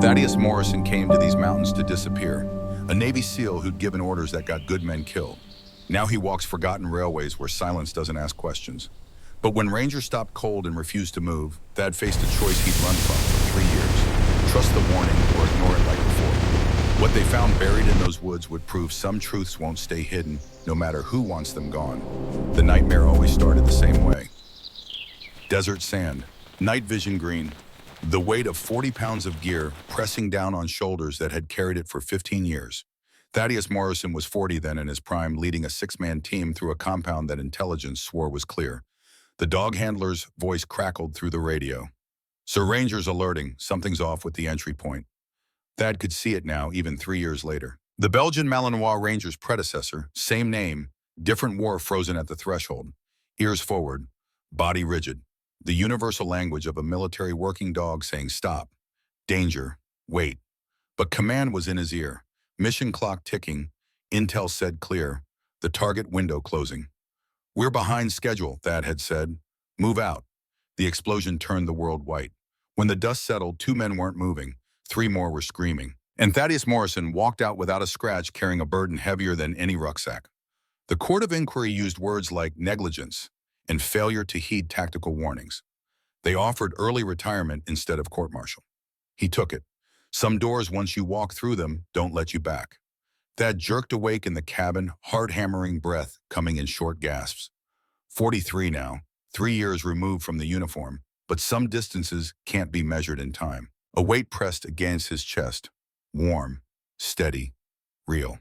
Thaddeus Morrison came to these mountains to disappear, a Navy SEAL who'd given orders that got good men killed. Now he walks forgotten railways where silence doesn't ask questions. But when Ranger stopped cold and refused to move, Thad faced a choice he'd run from for 3 years. Trust the warning or ignore it like before. What they found buried in those woods would prove some truths won't stay hidden, no matter who wants them gone. The nightmare always started the same way. Desert sand, night vision green, the weight of 40 pounds of gear pressing down on shoulders that had carried it for 15 years. Thaddeus Morrison was 40 then in his prime, leading a six-man team through a compound that intelligence swore was clear. The dog handler's voice crackled through the radio. "Sir, Ranger's alerting. Something's off with the entry point." Thad could see it now, even 3 years later. The Belgian Malinois Ranger's predecessor, same name, different war frozen at the threshold. Ears forward, body rigid. The universal language of a military working dog saying stop, danger, wait. But command was in his ear. Mission clock ticking, intel said clear, the target window closing. "We're behind schedule," Thad had said. "Move out." The explosion turned the world white. When the dust settled, 2 men weren't moving, 3 more were screaming. And Thaddeus Morrison walked out without a scratch, carrying a burden heavier than any rucksack. The court of inquiry used words like negligence and failure to heed tactical warnings. They offered early retirement instead of court-martial. He took it. Some doors, once you walk through them, don't let you back. Thad jerked awake in the cabin, hard-hammering breath coming in short gasps. 43 now, 3 years removed from the uniform, but some distances can't be measured in time. A weight pressed against his chest. Warm, steady, real.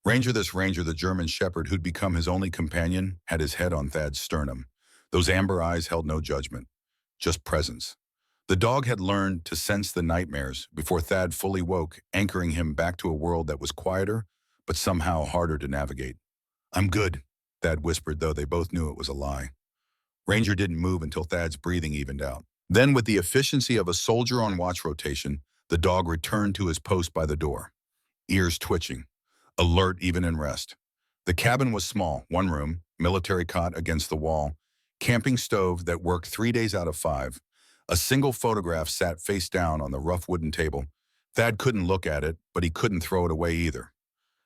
Ranger, the German shepherd who'd become his only companion, had his head on Thad's sternum. Those amber eyes held no judgment, just presence. The dog had learned to sense the nightmares before Thad fully woke, anchoring him back to a world that was quieter, but somehow harder to navigate. "I'm good," Thad whispered, though they both knew it was a lie. Ranger didn't move until Thad's breathing evened out. Then, with the efficiency of a soldier on watch rotation, the dog returned to his post by the door, ears twitching, alert even in rest. The cabin was small, 1 room, military cot against the wall, camping stove that worked 3 days out of 5. A single photograph sat face down on the rough wooden table. Thad couldn't look at it, but he couldn't throw it away either.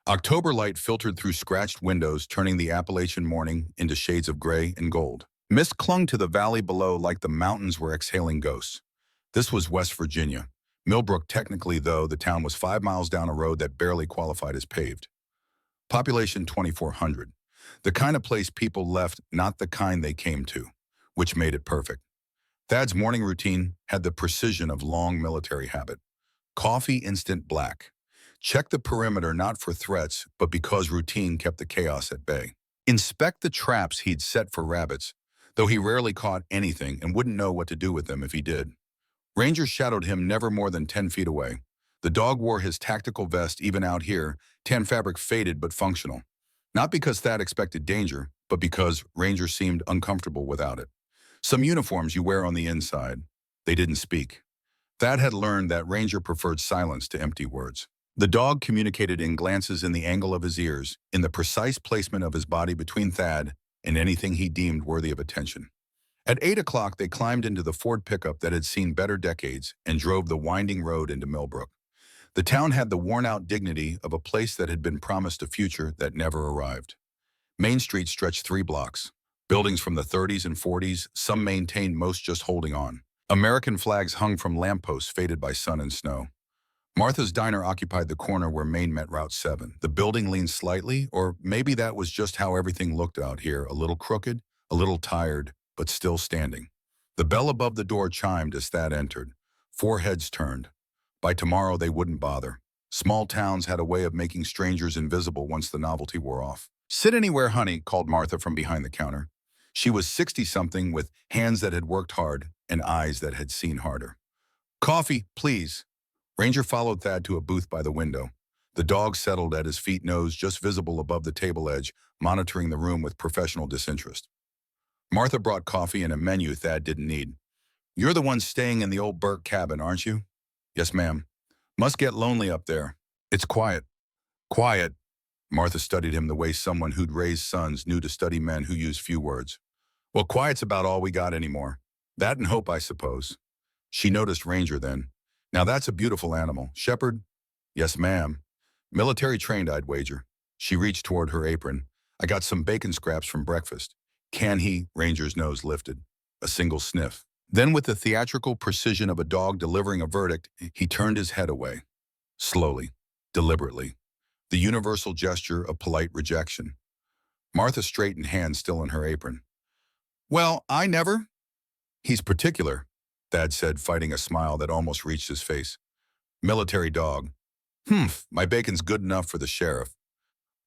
October light filtered through scratched windows, turning the Appalachian morning into shades of gray and gold. Mist clung to the valley below like the mountains were exhaling ghosts. This was West Virginia. Millbrook, technically, though, the town was 5 miles down a road that barely qualified as paved. Population 2,400. The kind of place people left, not the kind they came to, which made it perfect. Thad's morning routine had the precision of long military habit. Coffee instant black. Check the perimeter not for threats, but because routine kept the chaos at bay. Inspect the traps he'd set for rabbits, though he rarely caught anything and wouldn't know what to do with them if he did. Ranger shadowed him never more than 10 feet away. The dog wore his tactical vest even out here, tan fabric faded but functional. Not because Thad expected danger, but because Ranger seemed uncomfortable without it. Some uniforms you wear on the inside. They didn't speak. Thad had learned that Ranger preferred silence to empty words. The dog communicated in glances in the angle of his ears, in the precise placement of his body between Thad and anything he deemed worthy of attention. At 8 o'clock, they climbed into the Ford pickup that had seen better decades and drove the winding road into Millbrook. The town had the worn-out dignity of a place that had been promised a future that never arrived. Main Street stretched 3 blocks. Buildings from the 30s and 40s, some maintained, most just holding on. American flags hung from lampposts faded by sun and snow. Martha's Diner occupied the corner where Main met Route 7. The building leaned slightly, or maybe that was just how everything looked out here, a little crooked, a little tired, but still standing. The bell above the door chimed as Thad entered. 4 heads turned. By tomorrow, they wouldn't bother. Small towns had a way of making strangers invisible once the novelty wore off. "Sit anywhere, honey," called Martha from behind the counter. She was 60-something with hands that had worked hard and eyes that had seen harder. "Coffee, please." Ranger followed Thad to a booth by the window. The dog settled at his feet, nose just visible above the table edge, monitoring the room with professional disinterest. Martha brought coffee and a menu Thad didn't need. "You're the one staying in the old Burke cabin, aren't you?" "Yes, ma'am." "Must get lonely up there." "It's quiet." "Quiet." Martha studied him the way someone who'd raised sons knew to study men who use few words. "Well, quiet's about all we got anymore. That and hope, I suppose." She noticed Ranger then. Now that's a beautiful animal. Shepherd? Yes, ma'am. Military trained, I'd wager. She reached toward her apron. I got some bacon scraps from breakfast. Can he? Ranger's nose lifted. A single sniff. Then with the theatrical precision of a dog delivering a verdict, he turned his head away. Slowly. Deliberately. The universal gesture of polite rejection. Martha straightened, hands still in her apron. Well, I never. He's particular, Thad said, fighting a smile that almost reached his face. Military dog. Humph, my bacon's good enough for the sheriff.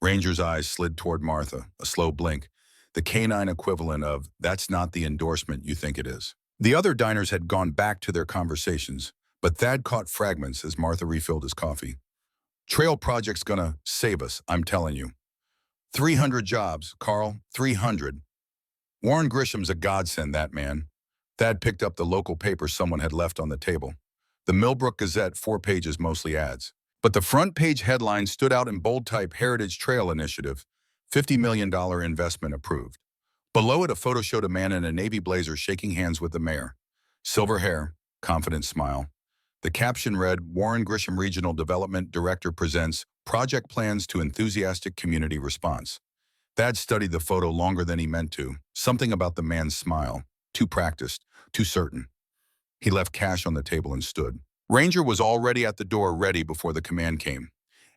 Ranger's eyes slid toward Martha, a slow blink, the canine equivalent of, that's not the endorsement you think it is. The other diners had gone back to their conversations, but Thad caught fragments as Martha refilled his coffee. Trail project's gonna save us, I'm telling you. 300 jobs, Carl, 300. Warren Grisham's a godsend, that man. Thad picked up the local paper someone had left on the table. The Millbrook Gazette, 4 pages, mostly ads. But the front page headline stood out in bold type: Heritage Trail Initiative, $50 million investment approved. Below it, a photo showed a man in a navy blazer shaking hands with the mayor. Silver hair, confident smile. The caption read, Warren Grisham Regional Development Director presents project plans to enthusiastic community response. Thad studied the photo longer than he meant to. Something about the man's smile. Too practiced, too certain. He left cash on the table and stood. Ranger was already at the door, ready before the command came.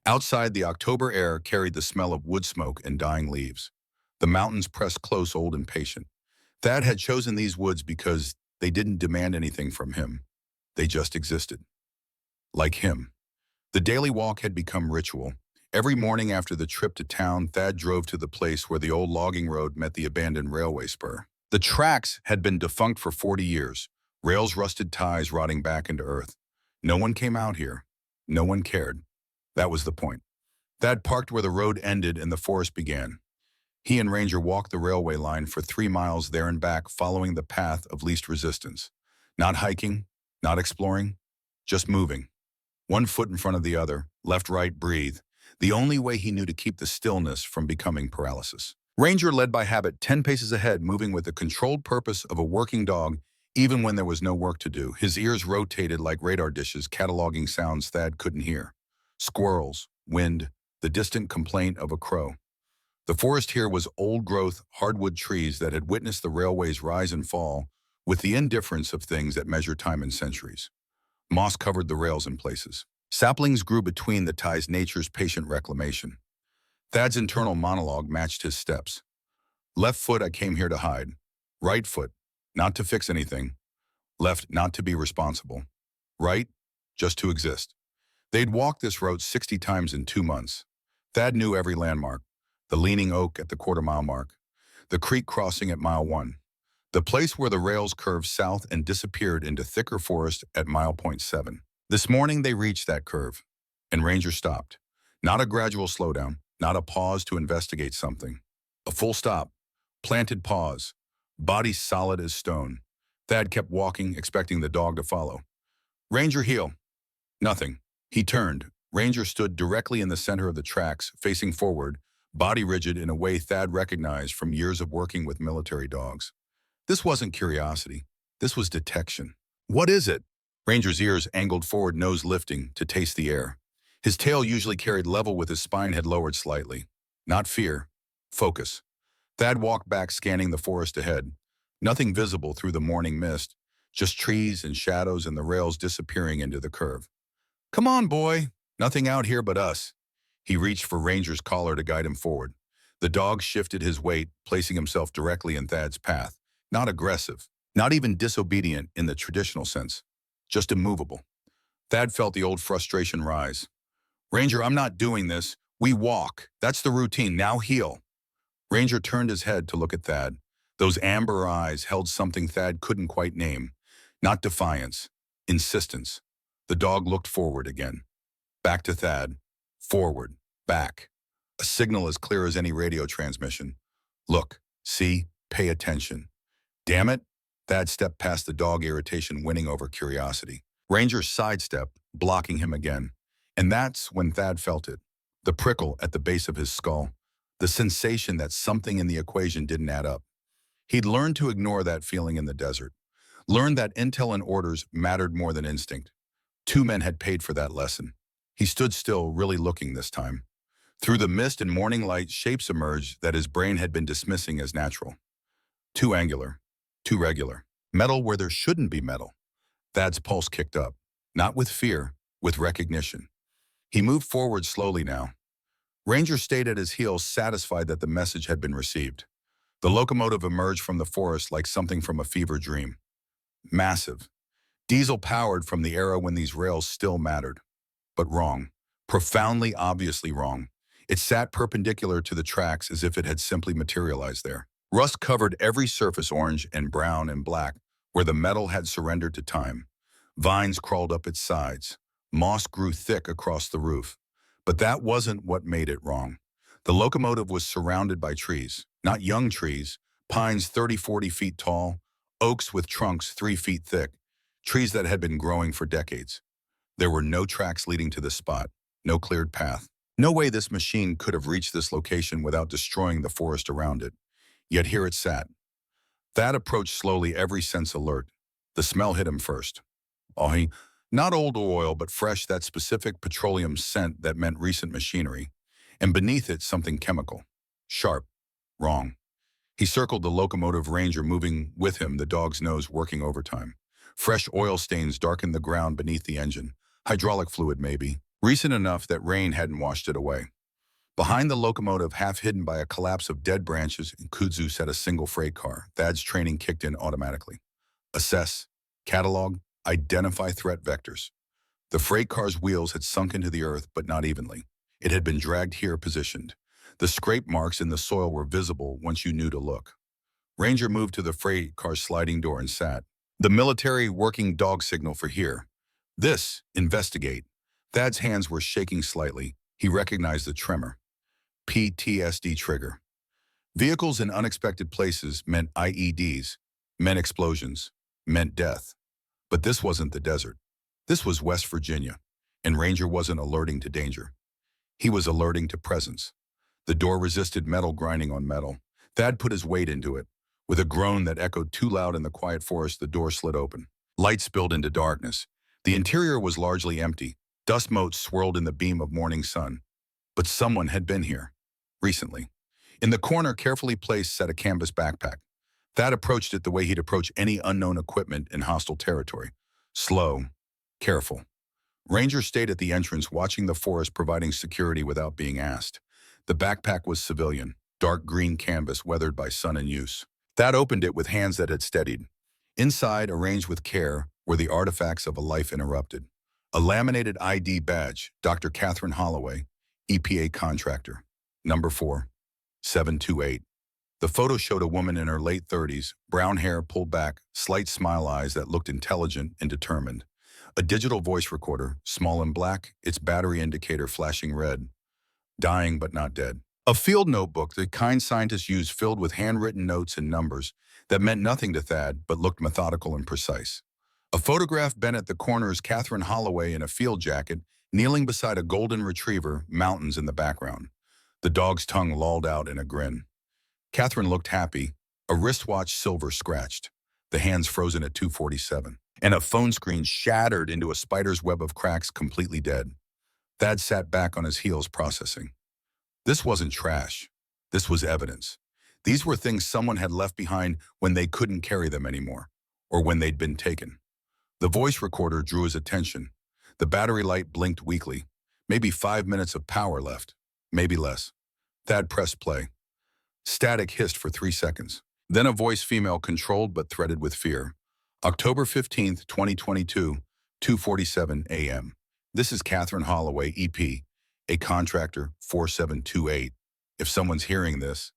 Outside, the October air carried the smell of wood smoke and dying leaves. The mountains pressed close, old and patient. Thad had chosen these woods because they didn't demand anything from him. They just existed. Like him. The daily walk had become ritual. Every morning after the trip to town, Thad drove to the place where the old logging road met the abandoned railway spur. The tracks had been defunct for 40 years, rails rusted, ties rotting back into earth. No one came out here. No one cared. That was the point. Thad parked where the road ended and the forest began. He and Ranger walked the railway line for 3 miles there and back, following the path of least resistance. Not hiking, not exploring, just moving. One foot in front of the other, left, right, breathe. The only way he knew to keep the stillness from becoming paralysis. Ranger led by habit, 10 paces ahead, moving with the controlled purpose of a working dog, even when there was no work to do. His ears rotated like radar dishes, cataloging sounds Thad couldn't hear. Squirrels, wind, the distant complaint of a crow. The forest here was old-growth, hardwood trees that had witnessed the railway's rise and fall with the indifference of things that measure time in centuries. Moss covered the rails in places. Saplings grew between the ties, nature's patient reclamation. Thad's internal monologue matched his steps. Left foot, I came here to hide. Right foot, not to fix anything. Left, not to be responsible. Right, just to exist. They'd walked this road 60 times in 2 months. Thad knew every landmark. The leaning oak at the quarter-mile mark. The creek crossing at mile 1. The place where the rails curved south and disappeared into thicker forest at mile point 7. This morning they reached that curve, and Ranger stopped. Not a gradual slowdown, not a pause to investigate something. A full stop, planted pause, body solid as stone. Thad kept walking, expecting the dog to follow. Ranger, heel. Nothing. He turned. Ranger stood directly in the center of the tracks, facing forward, body rigid in a way Thad recognized from years of working with military dogs. This wasn't curiosity. This was detection. What is it? Ranger's ears angled forward, nose lifting, to taste the air. His tail, usually carried level with his spine, had lowered slightly. Not fear. Focus. Thad walked back, scanning the forest ahead. Nothing visible through the morning mist, just trees and shadows and the rails disappearing into the curve. Come on, boy. Nothing out here but us. He reached for Ranger's collar to guide him forward. The dog shifted his weight, placing himself directly in Thad's path. Not aggressive, not even disobedient in the traditional sense, just immovable. Thad felt the old frustration rise. Ranger, I'm not doing this. We walk. That's the routine. Now heel. Ranger turned his head to look at Thad. Those amber eyes held something Thad couldn't quite name. Not defiance, insistence. The dog looked forward again. Back to Thad. Forward. Back. A signal as clear as any radio transmission. Look. See. Pay attention. Damn it. Thad stepped past the dog, irritation winning over curiosity. Ranger sidestepped, blocking him again. And that's when Thad felt it. The prickle at the base of his skull. The sensation that something in the equation didn't add up. He'd learned to ignore that feeling in the desert. Learned that intel and orders mattered more than instinct. Two men had paid for that lesson. He stood still, really looking this time. Through the mist and morning light, shapes emerged that his brain had been dismissing as natural. Too angular, too regular. Metal where there shouldn't be metal. Thad's pulse kicked up, not with fear, with recognition. He moved forward slowly now. Ranger stayed at his heels, satisfied that the message had been received. The locomotive emerged from the forest like something from a fever dream. Massive. Diesel-powered from the era when these rails still mattered. But wrong. Profoundly, obviously wrong. It sat perpendicular to the tracks as if it had simply materialized there. Rust covered every surface, orange and brown and black, where the metal had surrendered to time. Vines crawled up its sides. Moss grew thick across the roof. But that wasn't what made it wrong. The locomotive was surrounded by trees, not young trees, pines 30-40 feet tall, oaks with trunks 3 feet thick, trees that had been growing for decades. There were no tracks leading to this spot, no cleared path. No way this machine could have reached this location without destroying the forest around it. Yet here it sat. Thad approached slowly, every sense alert. The smell hit him first. Not old oil, but fresh, that specific petroleum scent that meant recent machinery. And beneath it, something chemical. Sharp. Wrong. He circled the locomotive, Ranger moving with him, the dog's nose working overtime. Fresh oil stains darkened the ground beneath the engine. Hydraulic fluid, maybe. Recent enough that rain hadn't washed it away. Behind the locomotive, half hidden by a collapse of dead branches and kudzu, sat a single freight car. Thad's training kicked in automatically. Assess, catalog, identify threat vectors. The freight car's wheels had sunk into the earth, but not evenly. It had been dragged here, positioned. The scrape marks in the soil were visible once you knew to look. Ranger moved to the freight car's sliding door and sat. The military working dog signal for here. This, investigate. Thad's hands were shaking slightly. He recognized the tremor. PTSD trigger. Vehicles in unexpected places meant IEDs, meant explosions, meant death. But this wasn't the desert. This was West Virginia, and Ranger wasn't alerting to danger. He was alerting to presence. The door resisted metal grinding on metal. Thad put his weight into it. With a groan that echoed too loud in the quiet forest, the door slid open. Light spilled into darkness. The interior was largely empty. Dust motes swirled in the beam of morning sun. But someone had been here. Recently. In the corner, carefully placed, sat a canvas backpack. Thad approached it the way he'd approach any unknown equipment in hostile territory. Slow. Careful. Ranger stayed at the entrance, watching the forest, providing security without being asked. The backpack was civilian, dark green canvas weathered by sun and use. Thad opened it with hands that had steadied. Inside, arranged with care, were the artifacts of a life interrupted. A laminated ID badge, Dr. Catherine Holloway, EPA contractor. Number 4728. The photo showed a woman in her late 30s, brown hair pulled back, slight smile, eyes that looked intelligent and determined. A digital voice recorder, small and black, its battery indicator flashing red. Dying but not dead. A field notebook, the kind scientists used, filled with handwritten notes and numbers that meant nothing to Thad but looked methodical and precise. A photograph bent at the corners, Catherine Holloway in a field jacket, kneeling beside a golden retriever, mountains in the background. The dog's tongue lolled out in a grin. Catherine looked happy, a wristwatch silver scratched, the hands frozen at 2:47, and a phone screen shattered into a spider's web of cracks, completely dead. Thad sat back on his heels, processing. This wasn't trash. This was evidence. These were things someone had left behind when they couldn't carry them anymore, or when they'd been taken. The voice recorder drew his attention. The battery light blinked weakly. Maybe 5 minutes of power left. Maybe less. Thad pressed play. Static hissed for 3 seconds. Then a voice, female, controlled but threaded with fear. October 15th, 2022, 2:47 a.m. This is Catherine Holloway, EP, a contractor, 4728. If someone's hearing this,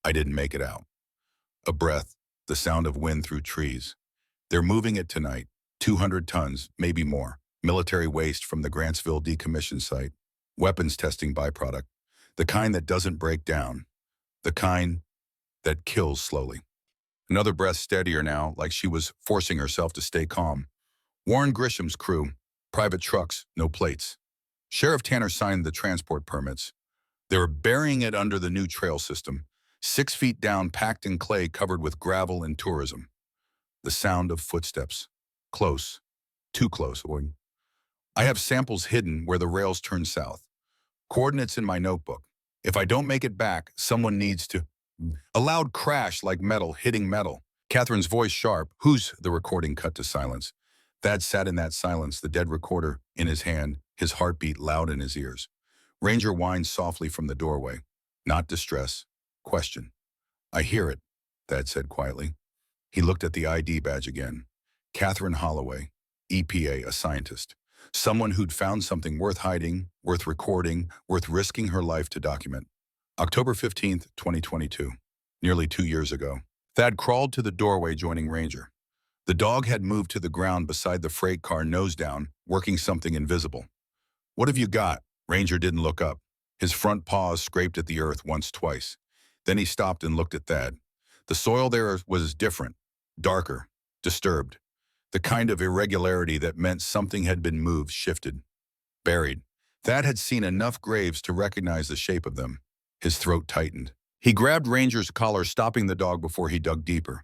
I didn't make it out. A breath, the sound of wind through trees. They're moving it tonight. 200 tons, maybe more. Military waste from the Grantsville decommission site. Weapons testing byproduct. The kind that doesn't break down. The kind that kills slowly. Another breath, steadier now, like she was forcing herself to stay calm. Warren Grisham's crew. Private trucks, no plates. Sheriff Tanner signed the transport permits. They were burying it under the new trail system. 6 feet down, packed in clay, covered with gravel and tourism. The sound of footsteps. Close. Too close. I have samples hidden where the rails turn south. Coordinates in my notebook. If I don't make it back, someone needs to. A loud crash like metal hitting metal. Catherine's voice sharp. Who's the recording cut to silence? Thad sat in that silence, the dead recorder in his hand, his heartbeat loud in his ears. Ranger whined softly from the doorway. Not distress. Question. I hear it, Thad said quietly. He looked at the ID badge again. Catherine Holloway, EPA, a scientist. Someone who'd found something worth hiding, worth recording, worth risking her life to document. October 15th, 2022. Nearly 2 years ago. Thad crawled to the doorway joining Ranger. The dog had moved to the ground beside the freight car nose down, working something invisible. What have you got? Ranger didn't look up. His front paws scraped at the earth once, twice. Then he stopped and looked at Thad. The soil there was different, darker, disturbed. The kind of irregularity that meant something had been moved, shifted, buried. Thad had seen enough graves to recognize the shape of them. His throat tightened. He grabbed Ranger's collar, stopping the dog before he dug deeper.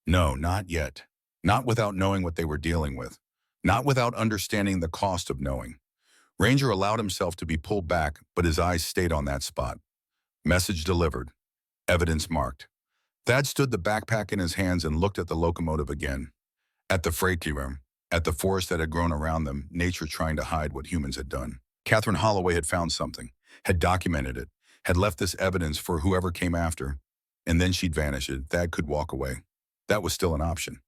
No, not yet. Not without knowing what they were dealing with. Not without understanding the cost of knowing. Ranger allowed himself to be pulled back, but his eyes stayed on that spot. Message delivered. Evidence marked. Thad stood the backpack in his hands and looked at the locomotive again. At the freight room, at the forest that had grown around them, nature trying to hide what humans had done. Catherine Holloway had found something, had documented it, had left this evidence for whoever came after, and then she'd vanish. Thad could walk away. That was still an option.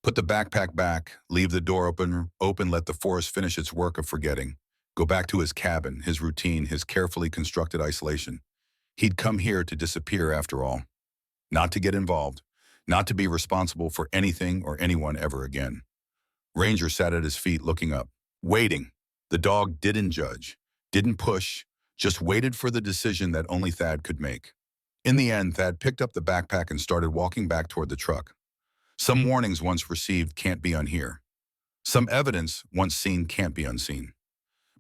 Put the backpack back, leave the door open, let the forest finish its work of forgetting. Go back to his cabin, his routine, his carefully constructed isolation. He'd come here to disappear after all. Not to get involved, not to be responsible for anything or anyone ever again. Ranger sat at his feet looking up, waiting. The dog didn't judge, didn't push, just waited for the decision that only Thad could make. In the end, Thad picked up the backpack and started walking back toward the truck. Some warnings once received can't be unheard. Some evidence once seen can't be unseen.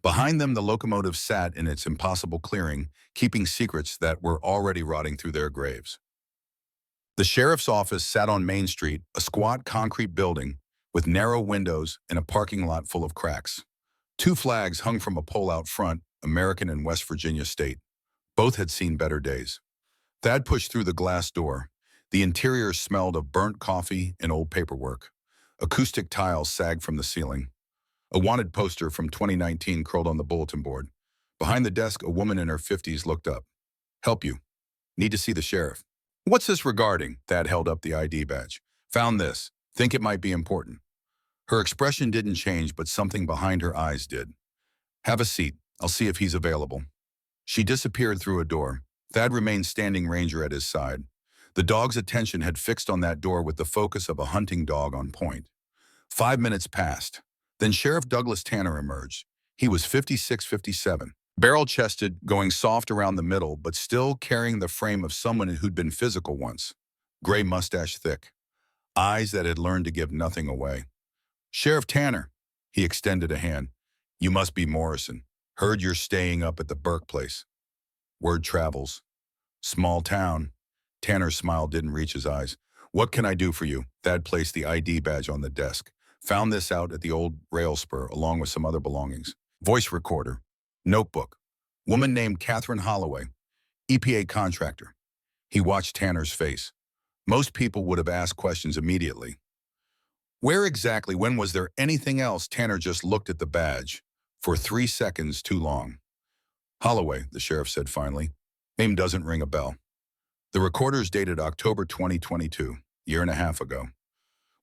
Behind them, the locomotive sat in its impossible clearing, keeping secrets that were already rotting through their graves. The sheriff's office sat on Main Street, a squat concrete building with narrow windows and a parking lot full of cracks. 2 flags hung from a pole out front, American and West Virginia State. Both had seen better days. Thad pushed through the glass door. The interior smelled of burnt coffee and old paperwork. Acoustic tiles sagged from the ceiling. A wanted poster from 2019 curled on the bulletin board. Behind the desk, a woman in her 50s looked up. Help you. Need to see the sheriff. What's this regarding? Thad held up the ID badge. Found this. Think it might be important. Her expression didn't change, but something behind her eyes did. Have a seat. I'll see if he's available. She disappeared through a door. Thad remained standing, Ranger at his side. The dog's attention had fixed on that door with the focus of a hunting dog on point. 5 minutes passed. Then Sheriff Douglas Tanner emerged. He was 56, 57. Barrel-chested, going soft around the middle, but still carrying the frame of someone who'd been physical once. Gray mustache thick. Eyes that had learned to give nothing away. Sheriff Tanner, he extended a hand. You must be Morrison. Heard you're staying up at the Burke place. Word travels. Small town. Tanner's smile didn't reach his eyes. What can I do for you? Thad placed the ID badge on the desk. Found this out at the old rail spur, along with some other belongings. Voice recorder. Notebook. Woman named Catherine Holloway. EPA contractor. He watched Tanner's face. Most people would have asked questions immediately. Where exactly, when was there anything else? Tanner just looked at the badge. For 3 seconds too long. Holloway, the sheriff said finally. Name doesn't ring a bell. The recorder's dated October 2022, year and a half ago.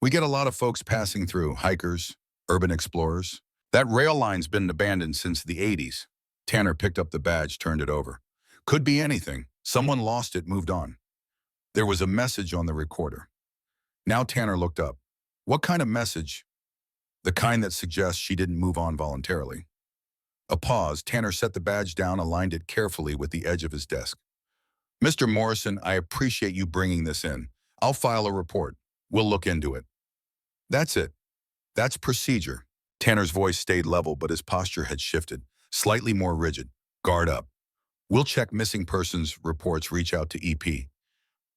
We get a lot of folks passing through, hikers, urban explorers. That rail line's been abandoned since the 80s. Tanner picked up the badge, turned it over. Could be anything. Someone lost it, moved on. There was a message on the recorder. Now Tanner looked up. What kind of message? The kind that suggests she didn't move on voluntarily. A pause. Tanner set the badge down, aligned it carefully with the edge of his desk. Mr. Morrison, I appreciate you bringing this in. I'll file a report. We'll look into it. That's it. That's procedure. Tanner's voice stayed level, but his posture had shifted, slightly more rigid. Guard up. We'll check missing persons reports, reach out to EP.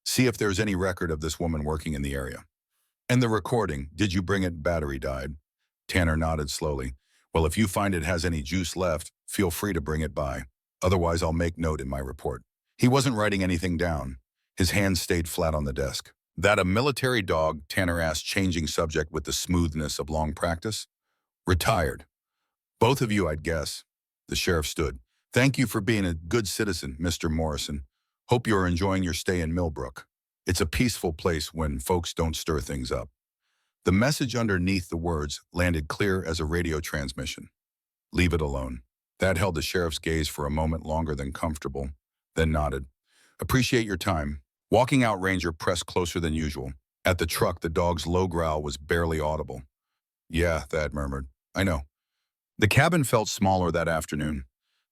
See if there's any record of this woman working in the area. And the recording, did you bring it? Battery died. Tanner nodded slowly. Well, if you find it has any juice left, feel free to bring it by. Otherwise, I'll make note in my report. He wasn't writing anything down. His hands stayed flat on the desk. That a military dog, Tanner asked, changing subject with the smoothness of long practice. Retired. Both of you, I'd guess. The sheriff stood. Thank you for being a good citizen, Mr. Morrison. Hope you're enjoying your stay in Millbrook. It's a peaceful place when folks don't stir things up. The message underneath the words landed clear as a radio transmission. Leave it alone. That held the sheriff's gaze for a moment longer than comfortable, then nodded. Appreciate your time. Walking out, Ranger pressed closer than usual. At the truck, the dog's low growl was barely audible. Yeah, Thad murmured. I know. The cabin felt smaller that afternoon.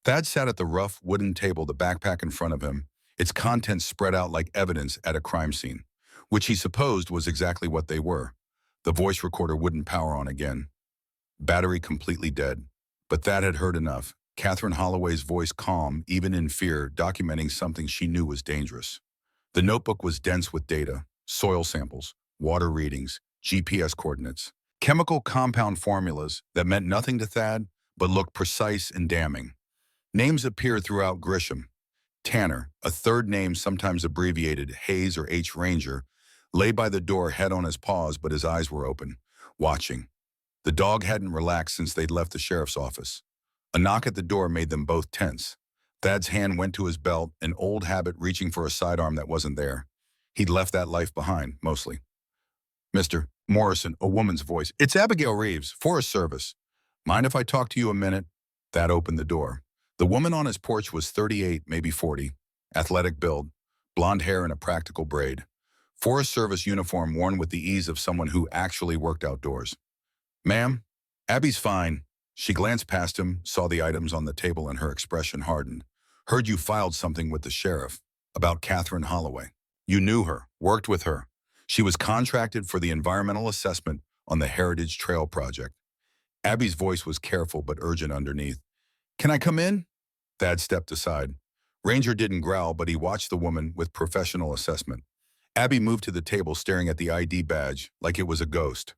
Thad sat at the rough wooden table, the backpack in front of him, its contents spread out like evidence at a crime scene, which he supposed was exactly what they were. The voice recorder wouldn't power on again. Battery completely dead. But Thad had heard enough. Catherine Holloway's voice calm, even in fear, documenting something she knew was dangerous. The notebook was dense with data, soil samples, water readings, GPS coordinates, chemical compound formulas that meant nothing to Thad, but looked precise and damning. Names appeared throughout Grisham. Tanner, a third name sometimes abbreviated Hayes or H. Ranger, lay by the door, head on his paws, but his eyes were open, watching. The dog hadn't relaxed since they'd left the sheriff's office. A knock at the door made them both tense. Thad's hand went to his belt, an old habit reaching for a sidearm that wasn't there. He'd left that life behind, mostly. Mr. Morrison, a woman's voice. It's Abigail Reeves, Forest Service. Mind if I talk to you a minute? Thad opened the door. The woman on his porch was 38, maybe 40. Athletic build, blonde hair and a practical braid. Forest Service uniform worn with the ease of someone who actually worked outdoors. Ma'am, Abby's fine. She glanced past him, saw the items on the table, and her expression hardened. Heard you filed something with the sheriff about Catherine Holloway. You knew her, worked with her. She was contracted for the environmental assessment on the Heritage Trail project. Abby's voice was careful but urgent underneath. Can I come in? Thad stepped aside. Ranger didn't growl, but he watched the woman with professional assessment. Abby moved to the table, staring at the ID badge like it was a ghost.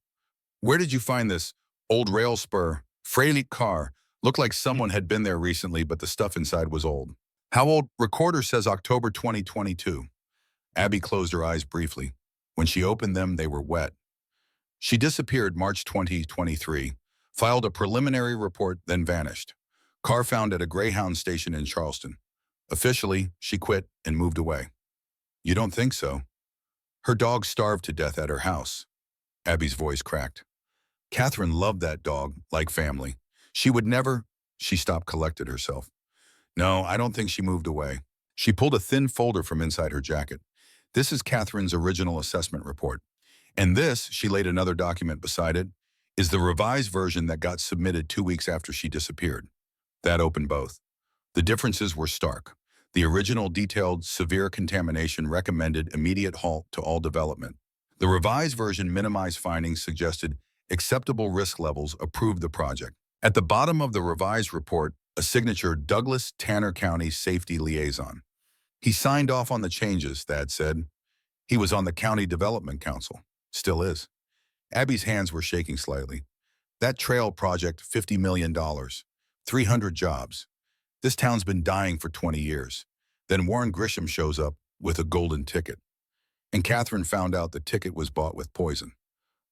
Where did you find this? Old rail spur, Fraley car. Looked like someone had been there recently, but the stuff inside was old. How old? Recorder says October 2022. Abby closed her eyes briefly. When she opened them, they were wet. She disappeared March 2023, filed a preliminary report, then vanished. Car found at a Greyhound station in Charleston. Officially, she quit and moved away. You don't think so? Her dog starved to death at her house. Abby's voice cracked. Catherine loved that dog, like family. She would never... She stopped, collected herself. No, I don't think she moved away. She pulled a thin folder from inside her jacket. This is Catherine's original assessment report. And this, she laid another document beside it, is the revised version that got submitted 2 weeks after she disappeared. That opened both. The differences were stark. The original detailed severe contamination, recommended immediate halt to all development. The revised version minimized findings, suggested acceptable risk levels, approved the project. At the bottom of the revised report, a signature, Douglas Tanner County Safety Liaison. He signed off on the changes, Thad said. He was on the County Development Council. Still is. Abby's hands were shaking slightly. That trail project, $50 million, 300 jobs. This town's been dying for 20 years. Then Warren Grisham shows up with a golden ticket. And Catherine found out the ticket was bought with poison.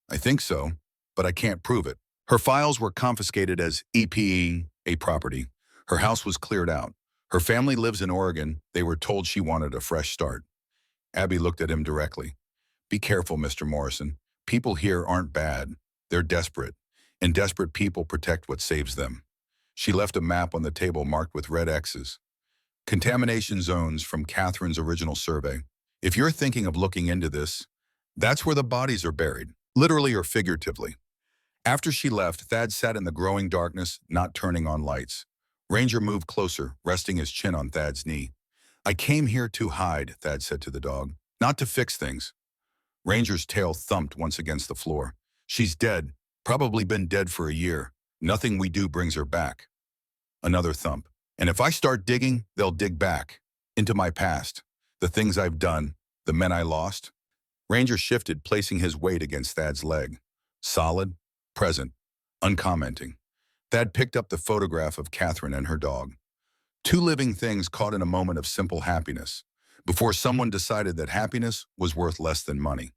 I think so, but I can't prove it. Her files were confiscated as EPE, a property. Her house was cleared out. Her family lives in Oregon. They were told she wanted a fresh start. Abby looked at him directly. Be careful, Mr. Morrison. People here aren't bad. They're desperate. And desperate people protect what saves them. She left a map on the table marked with red X's. Contamination zones from Catherine's original survey. If you're thinking of looking into this, that's where the bodies are buried, literally or figuratively. After she left, Thad sat in the growing darkness, not turning on lights. Ranger moved closer, resting his chin on Thad's knee. I came here to hide, Thad said to the dog, not to fix things. Ranger's tail thumped once against the floor. She's dead, probably been dead for a year. Nothing we do brings her back. Another thump. And if I start digging, they'll dig back. Into my past. The things I've done. The men I lost. Ranger shifted, placing his weight against Thad's leg. Solid, present, uncommenting. Thad picked up the photograph of Catherine and her dog. Two living things caught in a moment of simple happiness, before someone decided that happiness was worth less than money.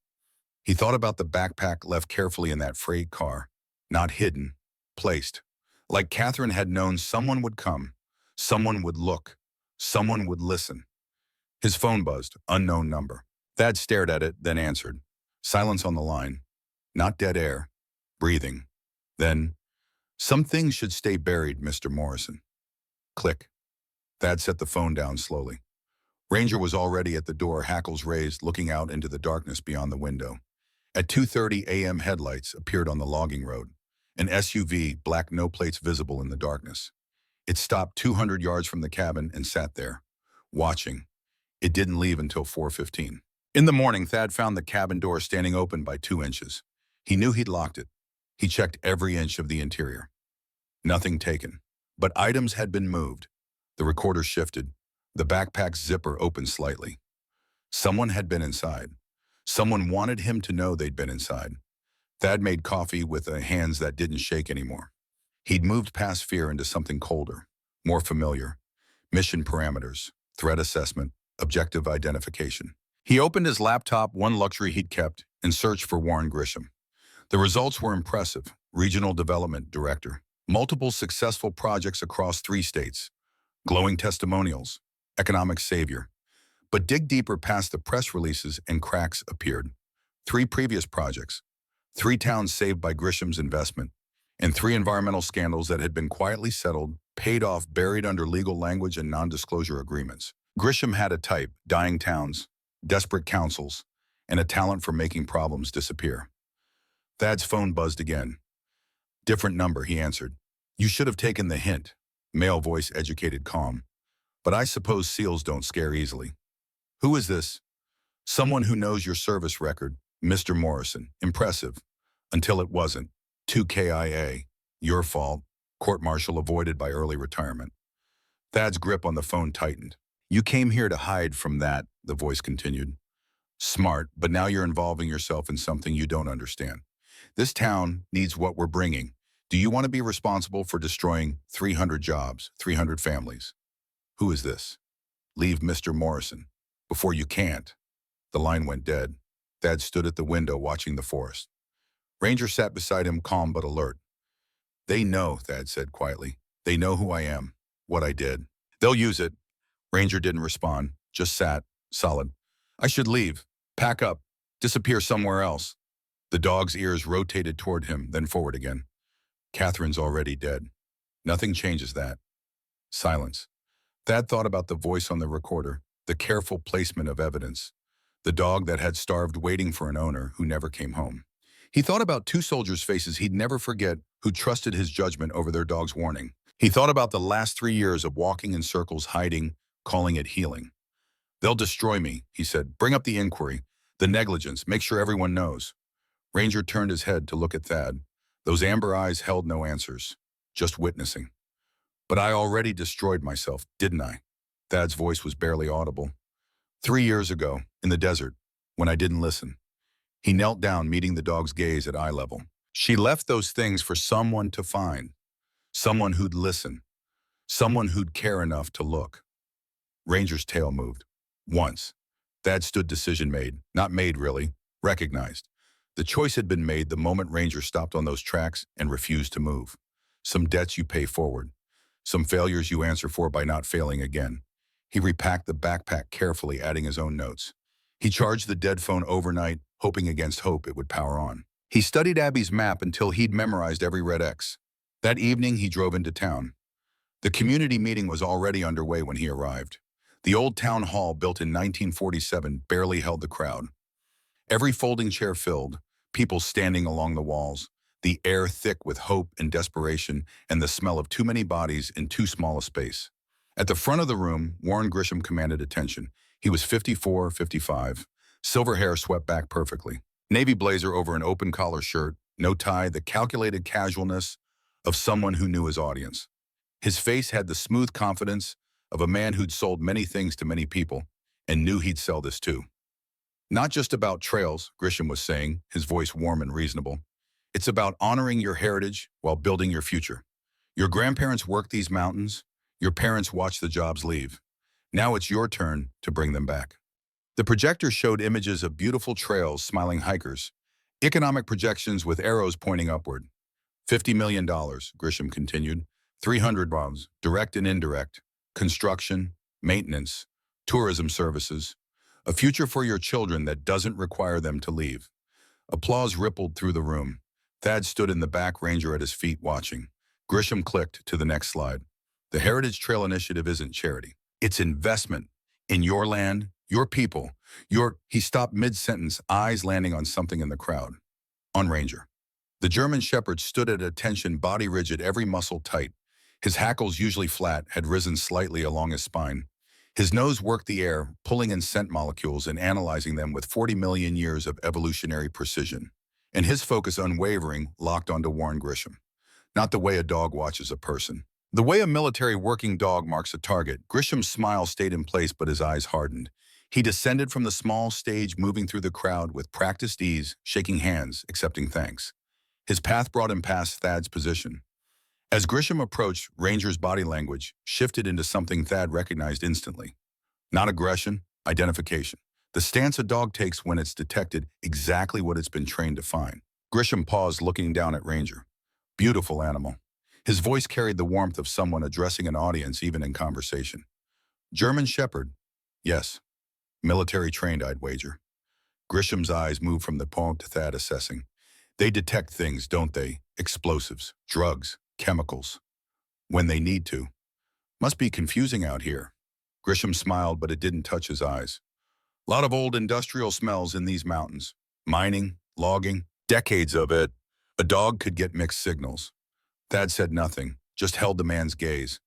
He thought about the backpack left carefully in that freight car, not hidden, placed. Like Catherine had known someone would come, someone would look, someone would listen. His phone buzzed, unknown number. Thad stared at it, then answered. Silence on the line. Not dead air. Breathing. Then, some things should stay buried, Mr. Morrison. Click. Thad set the phone down slowly. Ranger was already at the door, hackles raised, looking out into the darkness beyond the window. At 2:30 a.m. headlights appeared on the logging road. An SUV, black no plates visible in the darkness. It stopped 200 yards from the cabin and sat there, watching. It didn't leave until 4:15. In the morning, Thad found the cabin door standing open by 2 inches. He knew he'd locked it. He checked every inch of the interior. Nothing taken. But items had been moved. The recorder shifted. The backpack's zipper opened slightly. Someone had been inside. Someone wanted him to know they'd been inside. Thad made coffee with hands that didn't shake anymore. He'd moved past fear into something colder, more familiar. Mission parameters, threat assessment, objective identification. He opened his laptop, one luxury he'd kept, and searched for Warren Grisham. The results were impressive. Regional Development Director. Multiple successful projects across 3 states. Glowing testimonials. Economic savior. But dig deeper past the press releases and cracks appeared. 3 previous projects. 3 towns saved by Grisham's investment. And 3 environmental scandals that had been quietly settled, paid off, buried under legal language and non-disclosure agreements. Grisham had a type, dying towns, desperate councils, and a talent for making problems disappear. Thad's phone buzzed again. Different number, he answered. You should have taken the hint. Male voice, educated, calm. But I suppose seals don't scare easily. Who is this? Someone who knows your service record, Mr. Morrison. Impressive. Until it wasn't. 2 KIA. Your fault. Court-martial avoided by early retirement. Thad's grip on the phone tightened. You came here to hide from that, the voice continued. Smart, but now you're involving yourself in something you don't understand. This town needs what we're bringing. Do you want to be responsible for destroying 300 jobs, 300 families? Who is this? Leave Mr. Morrison. Before you can't. The line went dead. Thad stood at the window watching the forest. Ranger sat beside him, calm but alert. They know, Thad said quietly. They know who I am, what I did. They'll use it. Ranger didn't respond, just sat, solid. I should leave, pack up, disappear somewhere else. The dog's ears rotated toward him, then forward again. Catherine's already dead. Nothing changes that. Silence. Thad thought about the voice on the recorder, the careful placement of evidence, the dog that had starved waiting for an owner who never came home. He thought about 2 soldiers' faces he'd never forget who trusted his judgment over their dog's warning. He thought about the last 3 years of walking in circles, hiding, calling it healing. They'll destroy me, he said. Bring up the inquiry, the negligence, make sure everyone knows. Ranger turned his head to look at Thad. Those amber eyes held no answers, just witnessing. But I already destroyed myself, didn't I? Thad's voice was barely audible. 3 years ago, in the desert, when I didn't listen. He knelt down, meeting the dog's gaze at eye level. She left those things for someone to find, someone who'd listen, someone who'd care enough to look. Ranger's tail moved. Once. Thad stood, decision made. Not made, really. Recognized. The choice had been made the moment Ranger stopped on those tracks and refused to move. Some debts you pay forward. Some failures you answer for by not failing again. He repacked the backpack carefully, adding his own notes. He charged the dead phone overnight, hoping against hope it would power on. He studied Abby's map until he'd memorized every red X. That evening, he drove into town. The community meeting was already underway when he arrived. The old town hall, built in 1947, barely held the crowd. Every folding chair filled, people standing along the walls, the air thick with hope and desperation, and the smell of too many bodies in too small a space. At the front of the room, Warren Grisham commanded attention. He was 54, 55, silver hair swept back perfectly. Navy blazer over an open collar shirt, no tie, the calculated casualness of someone who knew his audience. His face had the smooth confidence of a man who'd sold many things to many people and knew he'd sell this too. Not just about trails, Grisham was saying, his voice warm and reasonable. It's about honoring your heritage while building your future. Your grandparents worked these mountains. Your parents watched the jobs leave. Now it's your turn to bring them back. The projector showed images of beautiful trails, smiling hikers, economic projections with arrows pointing upward. $50 million, Grisham continued. 300 bombs, direct and indirect, construction, maintenance, tourism services, a future for your children that doesn't require them to leave. Applause rippled through the room. Thad stood in the back, Ranger at his feet watching. Grisham clicked to the next slide. The Heritage Trail Initiative isn't charity. It's investment in your land, your people, He stopped mid-sentence, eyes landing on something in the crowd. On Ranger. The German Shepherd stood at attention, body rigid, every muscle tight. His hackles, usually flat, had risen slightly along his spine. His nose worked the air, pulling in scent molecules and analyzing them with 40 million years of evolutionary precision. And his focus unwavering, locked onto Warren Grisham. Not the way a dog watches a person. The way a military working dog marks a target. Grisham's smile stayed in place, but his eyes hardened. He descended from the small stage, moving through the crowd with practiced ease, shaking hands, accepting thanks. His path brought him past Thad's position. As Grisham approached, Ranger's body language shifted into something Thad recognized instantly. Not aggression, identification. The stance a dog takes when it's detected exactly what it's been trained to find. Grisham paused, looking down at Ranger. Beautiful animal. His voice carried the warmth of someone addressing an audience, even in conversation. German Shepherd? Yes. Military trained, I'd wager. Grisham's eyes moved from the poem to Thad, assessing. They detect things, don't they? Explosives, drugs, chemicals. When they need to. Must be confusing out here. Grisham smiled, but it didn't touch his eyes. Lot of old industrial smells in these mountains. Mining, logging, decades of it. A dog could get mixed signals. Thad said nothing, just held the man's gaze.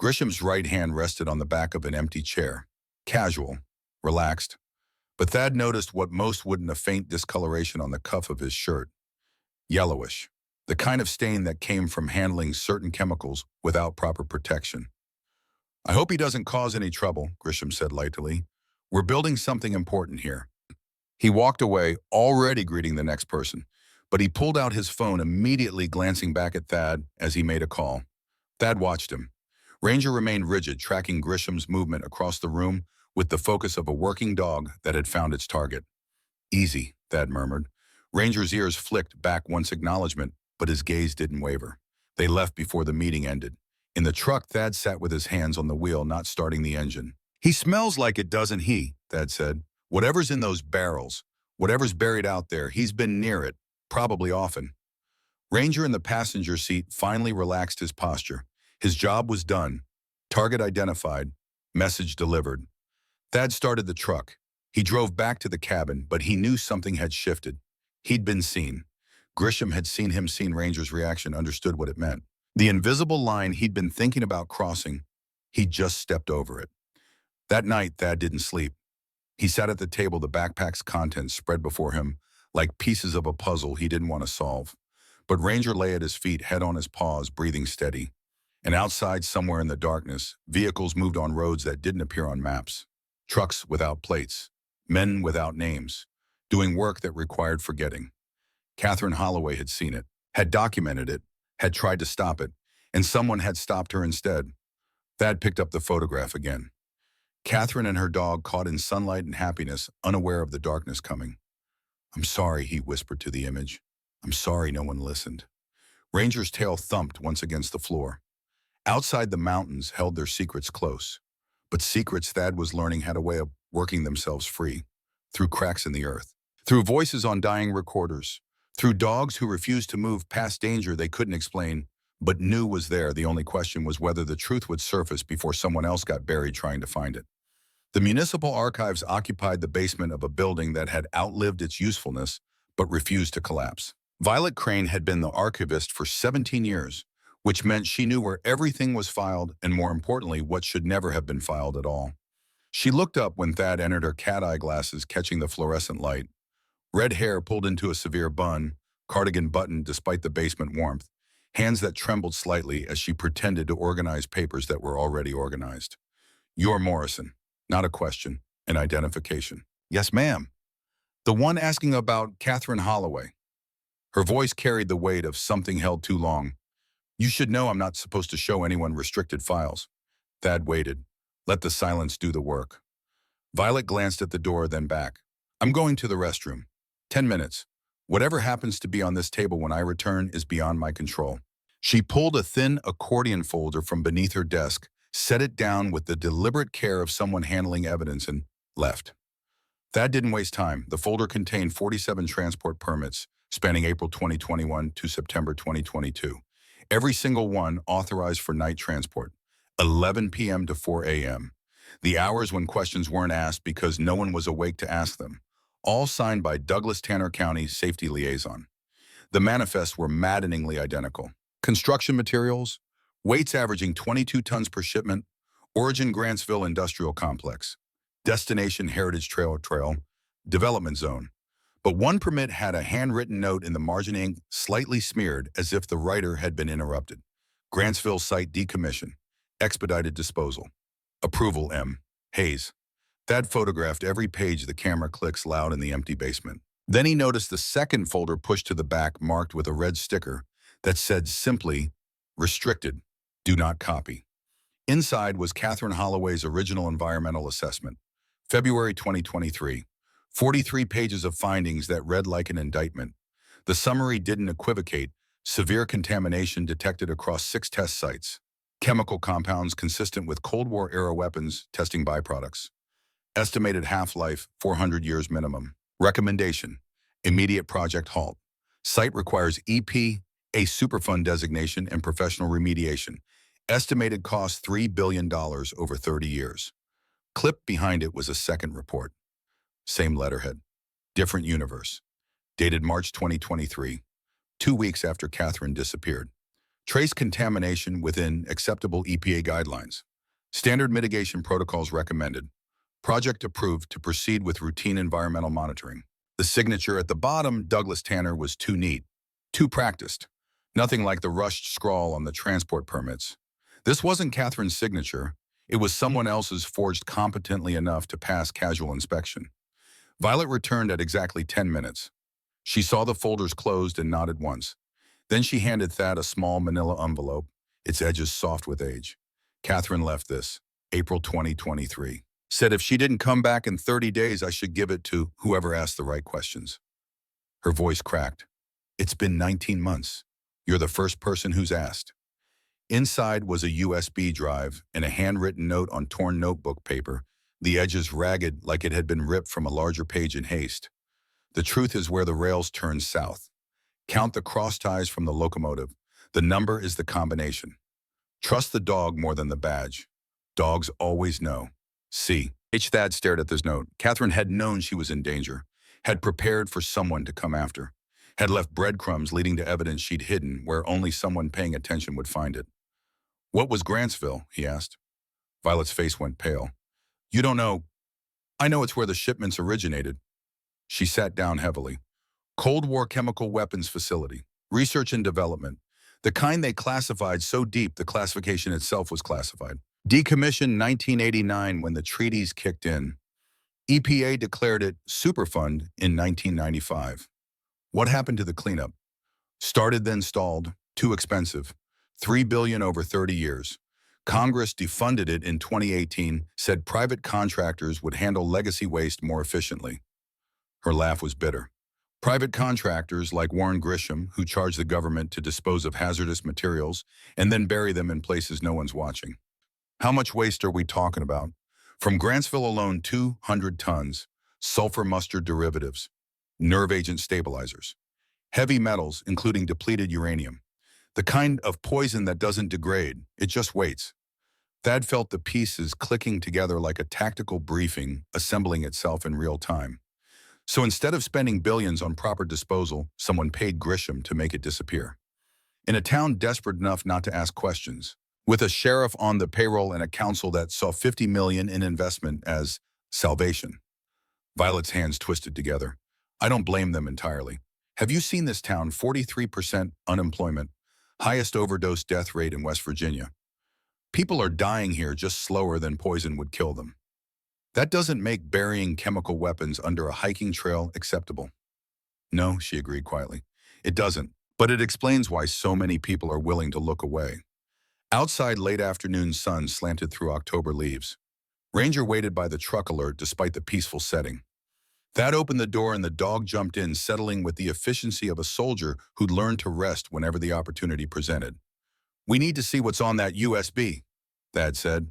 Grisham's right hand rested on the back of an empty chair. Casual, relaxed. But Thad noticed what most wouldn't, a faint discoloration on the cuff of his shirt. Yellowish. The kind of stain that came from handling certain chemicals without proper protection. I hope he doesn't cause any trouble, Grisham said lightly. We're building something important here. He walked away, already greeting the next person, but he pulled out his phone, immediately glancing back at Thad as he made a call. Thad watched him. Ranger remained rigid, tracking Grisham's movement across the room with the focus of a working dog that had found its target. Easy, Thad murmured. Ranger's ears flicked back once acknowledgement, but his gaze didn't waver. They left before the meeting ended. In the truck, Thad sat with his hands on the wheel, not starting the engine. He smells like it, doesn't he? Thad said. Whatever's in those barrels, whatever's buried out there, he's been near it, probably often. Ranger in the passenger seat finally relaxed his posture. His job was done. Target identified. Message delivered. Thad started the truck. He drove back to the cabin, but he knew something had shifted. He'd been seen. Grisham had seen him, seen Ranger's reaction, understood what it meant. The invisible line he'd been thinking about crossing, he'd just stepped over it. That night, Thad didn't sleep. He sat at the table, the backpack's contents spread before him, like pieces of a puzzle he didn't want to solve. But Ranger lay at his feet, head on his paws, breathing steady. And outside, somewhere in the darkness, vehicles moved on roads that didn't appear on maps. Trucks without plates. Men without names. Doing work that required forgetting. Catherine Holloway had seen it, had documented it, had tried to stop it, and someone had stopped her instead. Thad picked up the photograph again. Catherine and her dog caught in sunlight and happiness, unaware of the darkness coming. I'm sorry, he whispered to the image. I'm sorry no one listened. Ranger's tail thumped once against the floor. Outside, the mountains held their secrets close. But secrets, Thad was learning, had a way of working themselves free. Through cracks in the earth. Through voices on dying recorders. Through dogs who refused to move past danger they couldn't explain, but knew was there. The only question was whether the truth would surface before someone else got buried trying to find it. The municipal archives occupied the basement of a building that had outlived its usefulness, but refused to collapse. Violet Crane had been the archivist for 17 years, which meant she knew where everything was filed and, more importantly, what should never have been filed at all. She looked up when Thad entered, her cat-eye glasses catching the fluorescent light. Red hair pulled into a severe bun, cardigan buttoned despite the basement warmth, hands that trembled slightly as she pretended to organize papers that were already organized. You're Morrison. Not a question, an identification. Yes, ma'am. The one asking about Catherine Holloway. Her voice carried the weight of something held too long. You should know I'm not supposed to show anyone restricted files. Thad waited. Let the silence do the work. Violet glanced at the door, then back. I'm going to the restroom. 10 minutes. Whatever happens to be on this table when I return is beyond my control. She pulled a thin accordion folder from beneath her desk, set it down with the deliberate care of someone handling evidence, and left. Thad didn't waste time. The folder contained 47 transport permits spanning April 2021 to September 2022. Every single one authorized for night transport, 11 p.m. to 4 a.m. The hours when questions weren't asked because no one was awake to ask them. All signed by Douglas Tanner County Safety Liaison. The manifests were maddeningly identical. Construction materials, weights averaging 22 tons per shipment, origin Grantsville Industrial Complex, destination Heritage Trail, development zone. But one permit had a handwritten note in the margin, ink slightly smeared as if the writer had been interrupted. Grantsville site decommission, expedited disposal. Approval M. Hayes. Thad photographed every page. The camera clicks loud in the empty basement. Then he noticed the second folder pushed to the back, marked with a red sticker that said simply, restricted, do not copy. Inside was Catherine Holloway's original environmental assessment. February 2023. 43 pages of findings that read like an indictment. The summary didn't equivocate. Severe contamination detected across 6 test sites. Chemical compounds consistent with Cold War-era weapons testing byproducts. Estimated half-life, 400 years minimum. Recommendation: immediate project halt. Site requires EP, a Superfund designation, and professional remediation. Estimated cost $3 billion over 30 years. Clipped behind it was a second report. Same letterhead. Different universe. Dated March 2023, 2 weeks after Catherine disappeared. Trace contamination within acceptable EPA guidelines. Standard mitigation protocols recommended. Project approved to proceed with routine environmental monitoring. The signature at the bottom, Douglas Tanner, was too neat, too practiced. Nothing like the rushed scrawl on the transport permits. This wasn't Catherine's signature. It was someone else's, forged competently enough to pass casual inspection. Violet returned at exactly 10 minutes. She saw the folders closed and nodded once. Then she handed Thad a small manila envelope, its edges soft with age. Catherine left this, April 2023. Said if she didn't come back in 30 days, I should give it to whoever asked the right questions. Her voice cracked. It's been 19 months. You're the first person who's asked. Inside was a USB drive and a handwritten note on torn notebook paper, the edges ragged like it had been ripped from a larger page in haste. The truth is where the rails turn south. Count the cross ties from the locomotive. The number is the combination. Trust the dog more than the badge. Dogs always know. C. H. Thad stared at this note. Catherine had known she was in danger, had prepared for someone to come after, had left breadcrumbs leading to evidence she'd hidden where only someone paying attention would find it. What was Grantsville? He asked. Violet's face went pale. You don't know. I know it's where the shipments originated. She sat down heavily. Cold War chemical weapons facility. Research and development. The kind they classified so deep the classification itself was classified. Decommissioned 1989 when the treaties kicked in. EPA declared it Superfund in 1995. What happened to the cleanup? Started then stalled. Too expensive. $3 billion over 30 years. Congress defunded it in 2018, said private contractors would handle legacy waste more efficiently. Her laugh was bitter. Private contractors like Warren Grisham, who charge the government to dispose of hazardous materials and then bury them in places no one's watching. How much waste are we talking about? From Grantsville alone, 200 tons, sulfur mustard derivatives, nerve agent stabilizers, heavy metals, including depleted uranium, the kind of poison that doesn't degrade, it just waits. Thad felt the pieces clicking together like a tactical briefing, assembling itself in real time. So instead of spending billions on proper disposal, someone paid Grisham to make it disappear. In a town desperate enough not to ask questions, with a sheriff on the payroll and a council that saw $50 million in investment as salvation. Violet's hands twisted together. I don't blame them entirely. Have you seen this town? 43% unemployment, highest overdose death rate in West Virginia. People are dying here just slower than poison would kill them. That doesn't make burying chemical weapons under a hiking trail acceptable. No, she agreed quietly. It doesn't. But it explains why so many people are willing to look away. Outside, late afternoon sun slanted through October leaves. Ranger waited by the truck alert despite the peaceful setting. That opened the door and the dog jumped in, settling with the efficiency of a soldier who'd learned to rest whenever the opportunity presented. "We need to see what's on that USB," Thad said.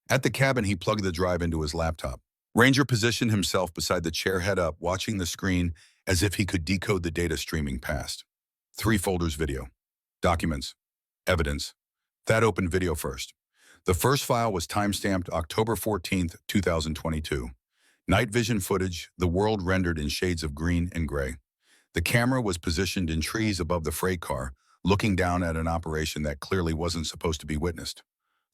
At the cabin, he plugged the drive into his laptop. Ranger positioned himself beside the chair, head up, watching the screen as if he could decode the data streaming past. 3 folders: video, documents, evidence. Thad opened video first. The first file was timestamped October 14th, 2022. Night vision footage, the world rendered in shades of green and gray. The camera was positioned in trees above the freight car, looking down at an operation that clearly wasn't supposed to be witnessed.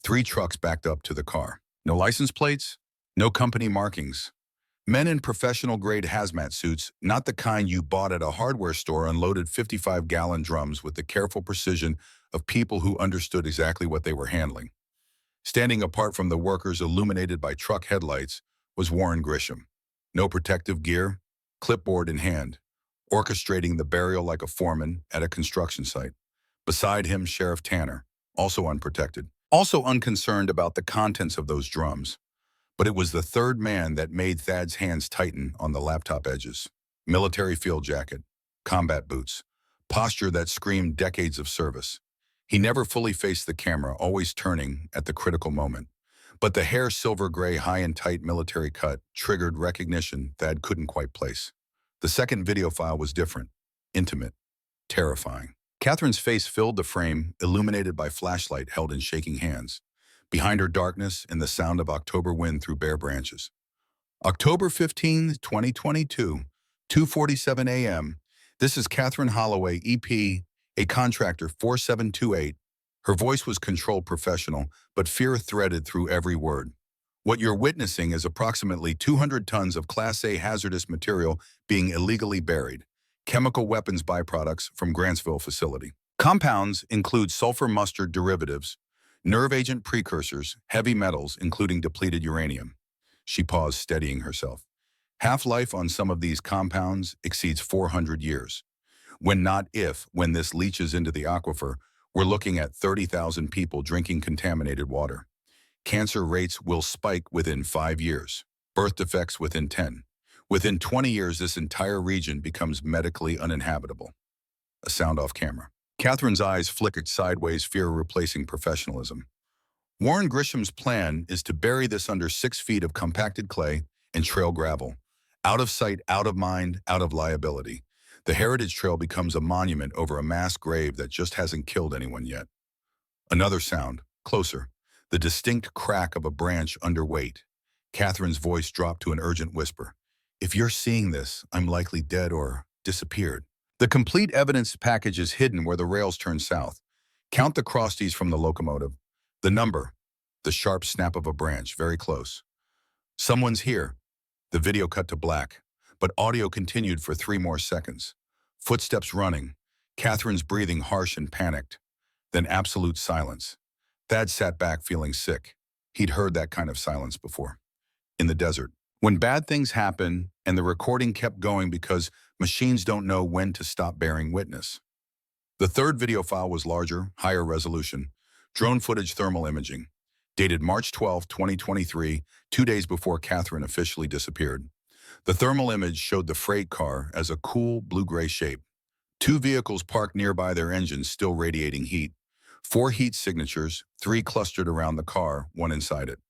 3 trucks backed up to the car. No license plates, no company markings. Men in professional-grade hazmat suits, not the kind you bought at a hardware store, unloaded 55-gallon drums with the careful precision of people who understood exactly what they were handling. Standing apart from the workers illuminated by truck headlights was Warren Grisham. No protective gear, clipboard in hand, orchestrating the burial like a foreman at a construction site. Beside him, Sheriff Tanner, also unprotected, also unconcerned about the contents of those drums. But it was the third man that made Thad's hands tighten on the laptop edges. Military field jacket, combat boots, posture that screamed decades of service. He never fully faced the camera, always turning at the critical moment. But the hair silver gray, high and tight military cut triggered recognition Thad couldn't quite place. The second video file was different, intimate, terrifying. Catherine's face filled the frame, illuminated by flashlight held in shaking hands. Behind her, darkness and the sound of October wind through bare branches. October 15, 2022, 2:47 a.m. This is Catherine Holloway, EP, a contractor, 4728. Her voice was controlled, professional, but fear threaded through every word. What you're witnessing is approximately 200 tons of Class A hazardous material being illegally buried. Chemical weapons byproducts from Grantsville facility. Compounds include sulfur mustard derivatives, nerve agent precursors, heavy metals, including depleted uranium. She paused, steadying herself. Half-life on some of these compounds exceeds 400 years. When this leaches into the aquifer, we're looking at 30,000 people drinking contaminated water. Cancer rates will spike within 5 years. Birth defects within 10. Within 20 years, this entire region becomes medically uninhabitable. A sound off camera. Catherine's eyes flickered sideways, fear replacing professionalism. Warren Grisham's plan is to bury this under 6 feet of compacted clay and trail gravel. Out of sight, out of mind, out of liability. The heritage trail becomes a monument over a mass grave that just hasn't killed anyone yet. Another sound, closer. The distinct crack of a branch under weight. Catherine's voice dropped to an urgent whisper. "If you're seeing this, I'm likely dead or disappeared." The complete evidence package is hidden where the rails turn south. Count the crosties from the locomotive. The number, the sharp snap of a branch, very close. Someone's here. The video cut to black, but audio continued for 3 more seconds. Footsteps running, Catherine's breathing harsh and panicked. Then absolute silence. Thad sat back feeling sick. He'd heard that kind of silence before. In the desert. When bad things happen and the recording kept going because machines don't know when to stop bearing witness. The third video file was larger, higher resolution. Drone footage, thermal imaging. Dated March 12, 2023, 2 days before Catherine officially disappeared. The thermal image showed the freight car as a cool blue-gray shape. 2 vehicles parked nearby, their engines still radiating heat. 4 heat signatures, 3 clustered around the car, 1 inside it.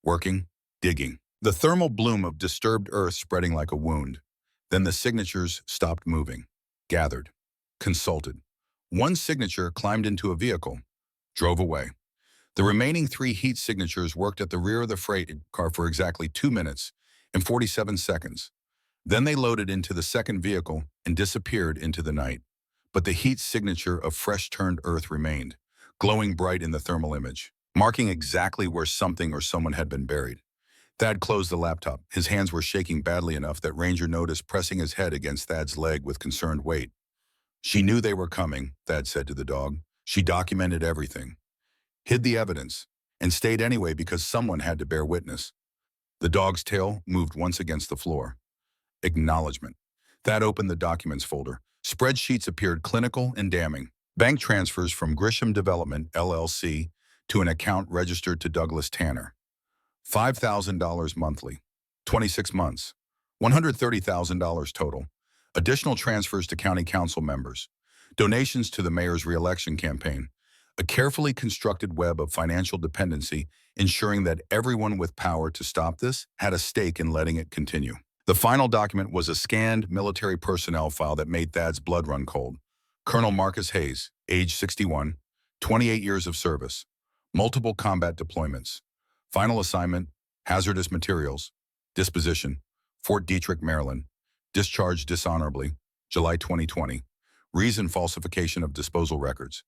Working, digging. The thermal bloom of disturbed earth spreading like a wound. Then the signatures stopped moving, gathered, consulted. 1 signature climbed into a vehicle, drove away. The remaining 3 heat signatures worked at the rear of the freight car for exactly 2 minutes and 47 seconds. Then they loaded into the second vehicle and disappeared into the night. But the heat signature of fresh-turned earth remained, glowing bright in the thermal image, marking exactly where something or someone had been buried. Thad closed the laptop. His hands were shaking badly enough that Ranger noticed, pressing his head against Thad's leg with concerned weight. "She knew they were coming," Thad said to the dog. "She documented everything, hid the evidence, and stayed anyway because someone had to bear witness." The dog's tail moved once against the floor. Acknowledgement. Thad opened the documents folder. Spreadsheets appeared clinical and damning. Bank transfers from Grisham Development, LLC, to an account registered to Douglas Tanner. $5,000 monthly. 26 months. $130,000 total. Additional transfers to county council members. Donations to the mayor's re-election campaign. A carefully constructed web of financial dependency, ensuring that everyone with power to stop this had a stake in letting it continue. The final document was a scanned military personnel file that made Thad's blood run cold. Colonel Marcus Hayes, age 61, 28 years of service, multiple combat deployments. Final assignment, hazardous materials. Disposition, Fort Detrick, Maryland. Discharged dishonorably, July 2020. Reason, falsification of disposal records.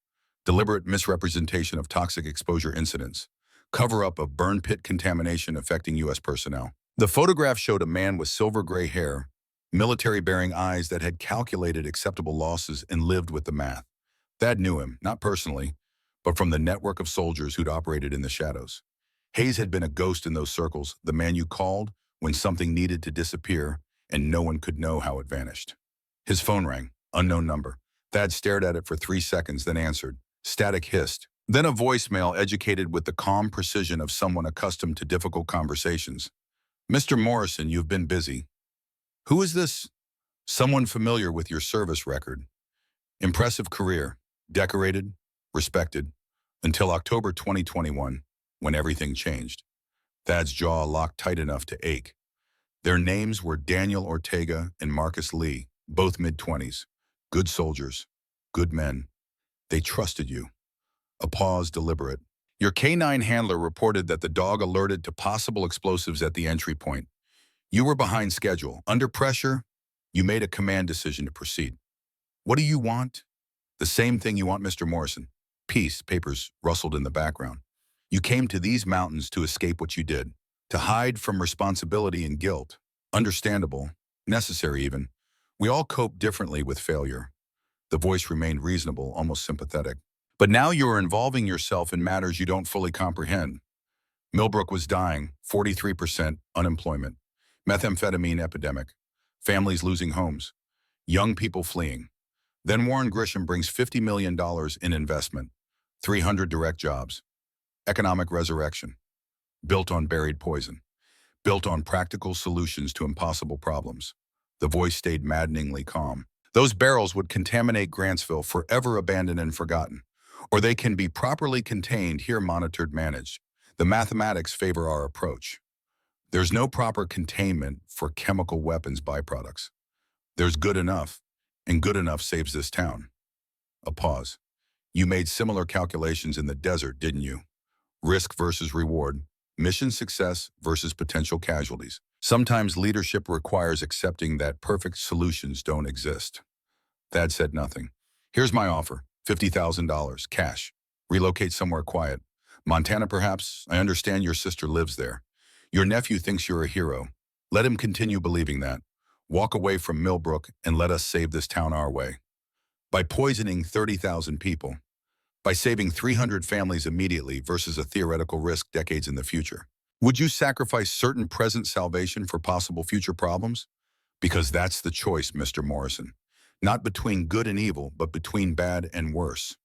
Deliberate misrepresentation of toxic exposure incidents. Cover-up of burn pit contamination affecting U.S. personnel. The photograph showed a man with silver gray hair, military-bearing eyes that had calculated acceptable losses and lived with the math. Thad knew him, not personally, but from the network of soldiers who'd operated in the shadows. Hayes had been a ghost in those circles, the man you called when something needed to disappear and no one could know how it vanished. His phone rang, unknown number. Thad stared at it for 3 seconds, then answered. Static hissed. Then a voicemail educated with the calm precision of someone accustomed to difficult conversations. Mr. Morrison, you've been busy. Who is this? Someone familiar with your service record. Impressive career, decorated, respected, until October 2021, when everything changed. Thad's jaw locked tight enough to ache. Their names were Daniel Ortega and Marcus Lee, both mid-20s. Good soldiers, good men. They trusted you. A pause, deliberate. Your K-9 handler reported that the dog alerted to possible explosives at the entry point. You were behind schedule. Under pressure, you made a command decision to proceed. What do you want? The same thing you want, Mr. Morrison. Peace, papers rustled in the background. You came to these mountains to escape what you did, to hide from responsibility and guilt. Understandable, necessary even. We all cope differently with failure. The voice remained reasonable, almost sympathetic. But now you are involving yourself in matters you don't fully comprehend. Millbrook was dying, 43% unemployment, methamphetamine epidemic, families losing homes, young people fleeing. Then Warren Grisham brings $50 million in investment, 300 direct jobs, economic resurrection, built on buried poison, built on practical solutions to impossible problems. The voice stayed maddeningly calm. Those barrels would contaminate Grantsville, forever abandoned and forgotten. Or they can be properly contained, here monitored, managed. The mathematics favor our approach. There's no proper containment for chemical weapons byproducts. There's good enough, and good enough saves this town. A pause. You made similar calculations in the desert, didn't you? Risk versus reward, mission success versus potential casualties. Sometimes leadership requires accepting that perfect solutions don't exist. Thad said nothing. Here's my offer. $50,000, cash. Relocate somewhere quiet. Montana, perhaps? I understand your sister lives there. Your nephew thinks you're a hero. Let him continue believing that. Walk away from Millbrook and let us save this town our way. By poisoning 30,000 people. By saving 300 families immediately versus a theoretical risk decades in the future. Would you sacrifice certain present salvation for possible future problems? Because that's the choice, Mr. Morrison. Not between good and evil, but between bad and worse.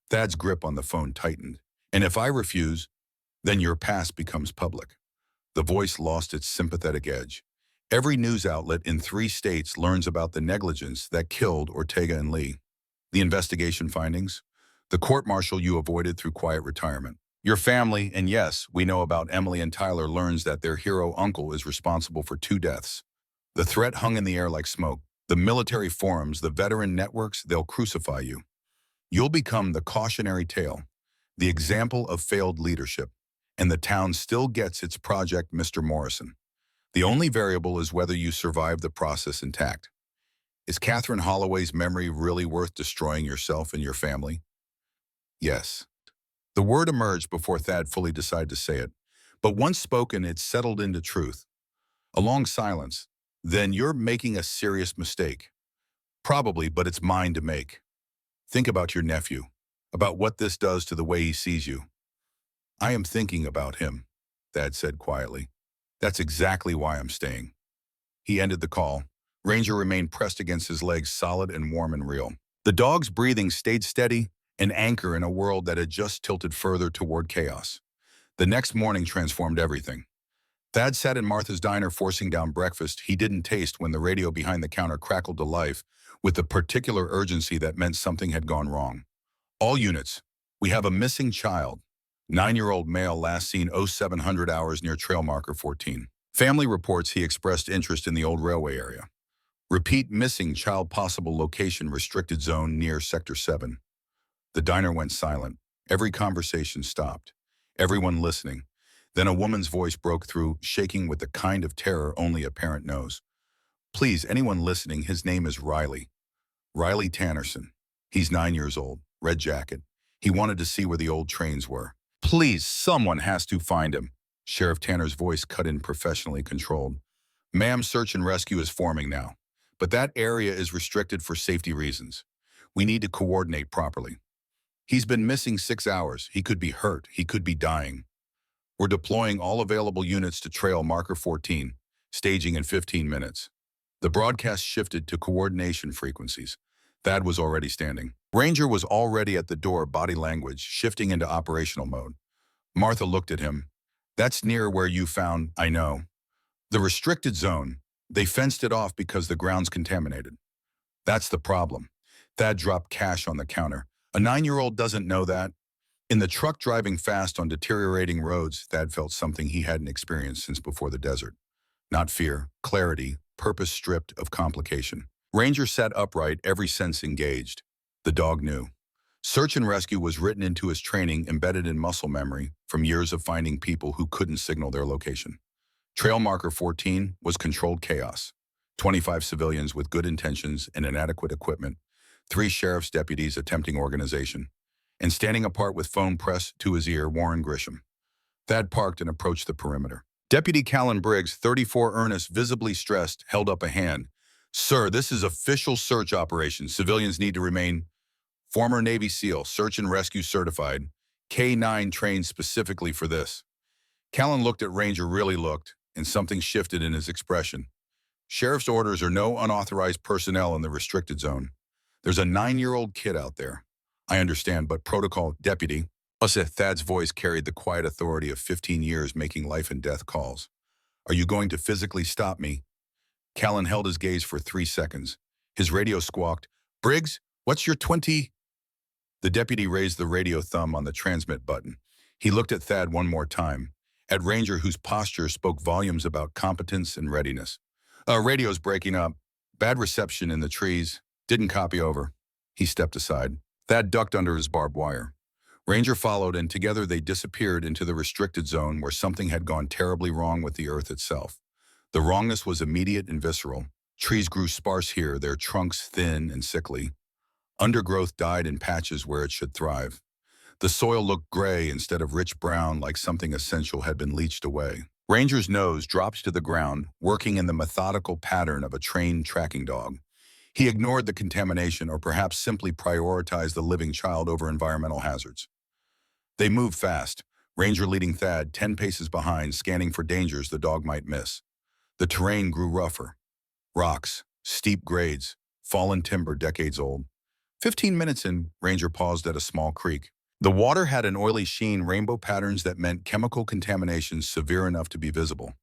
Thad's grip on the phone tightened. And if I refuse, then your past becomes public. The voice lost its sympathetic edge. Every news outlet in 3 states learns about the negligence that killed Ortega and Lee. The investigation findings, the court-martial you avoided through quiet retirement. Your family, and yes, we know about Emily and Tyler, learns that their hero uncle is responsible for 2 deaths. The threat hung in the air like smoke. The military forums, the veteran networks, they'll crucify you. You'll become the cautionary tale, the example of failed leadership, and the town still gets its project, Mr. Morrison. The only variable is whether you survive the process intact. Is Catherine Holloway's memory really worth destroying yourself and your family? Yes. The word emerged before Thad fully decided to say it, but once spoken, it settled into truth. A long silence. Then you're making a serious mistake. Probably, but it's mine to make. Think about your nephew, about what this does to the way he sees you. I am thinking about him, Thad said quietly. That's exactly why I'm staying. He ended the call, Ranger remained pressed against his legs, solid and warm and real. The dog's breathing stayed steady, an anchor in a world that had just tilted further toward chaos. The next morning transformed everything. Thad sat in Martha's diner forcing down breakfast he didn't taste when the radio behind the counter crackled to life with the particular urgency that meant something had gone wrong. All units, we have a missing child. 9-year-old male last seen 0700 hours near trail marker 14. Family reports he expressed interest in the old railway area. Repeat missing child possible location restricted zone near Sector 7. The diner went silent. Every conversation stopped. Everyone listening. Then a woman's voice broke through, shaking with the kind of terror only a parent knows. Please, anyone listening, his name is Riley. Riley Tannerson. He's 9 years old, red jacket. He wanted to see where the old trains were. Please, someone has to find him. Sheriff Tanner's voice cut in, professionally controlled. Ma'am, search and rescue is forming now. But that area is restricted for safety reasons. We need to coordinate properly. He's been missing 6 hours. He could be hurt. He could be dying. We're deploying all available units to trail marker 14, staging in 15 minutes. The broadcast shifted to coordination frequencies. Thad was already standing. Ranger was already at the door, body language shifting into operational mode. Martha looked at him. That's near where you found, I know. The restricted zone. They fenced it off because the ground's contaminated. That's the problem. Thad dropped cash on the counter. A 9-year-old doesn't know that. In the truck driving fast on deteriorating roads, Thad felt something he hadn't experienced since before the desert. Not fear, clarity, purpose stripped of complication. Ranger sat upright, every sense engaged. The dog knew. Search and rescue was written into his training, embedded in muscle memory from years of finding people who couldn't signal their location. Trail marker 14 was controlled chaos. 25 civilians with good intentions and inadequate equipment. 3 sheriff's deputies attempting organization. And standing apart with phone pressed to his ear, Warren Grisham. Thad parked and approached the perimeter. Deputy Callan Briggs, 34, earnest, visibly stressed, held up a hand. Sir, this is official search operation. Civilians need to remain. Former Navy SEAL, search and rescue certified. K-9 trained specifically for this. Callan looked at Ranger, really looked, and something shifted in his expression. Sheriff's orders are no unauthorized personnel in the restricted zone. There's a 9-year-old kid out there. I understand, but protocol, deputy. Thad's voice carried the quiet authority of 15 years making life and death calls. Are you going to physically stop me? Callan held his gaze for 3 seconds. His radio squawked, Briggs, what's your 20? The deputy raised the radio thumb on the transmit button. He looked at Thad one more time, at Ranger, whose posture spoke volumes about competence and readiness. Radio's breaking up. Bad reception in the trees. Didn't copy over. He stepped aside. Thad ducked under his barbed wire. Ranger followed, and together they disappeared into the restricted zone where something had gone terribly wrong with the earth itself. The wrongness was immediate and visceral. Trees grew sparse here, their trunks thin and sickly. Undergrowth died in patches where it should thrive. The soil looked gray instead of rich brown, like something essential had been leached away. Ranger's nose dropped to the ground, working in the methodical pattern of a trained tracking dog. He ignored the contamination, or perhaps simply prioritized the living child over environmental hazards. They moved fast, Ranger leading Thad 10 paces behind, scanning for dangers the dog might miss. The terrain grew rougher. Rocks, steep grades, fallen timber decades old. 15 minutes in, Ranger paused at a small creek. The water had an oily sheen, rainbow patterns that meant chemical contamination severe enough to be visible.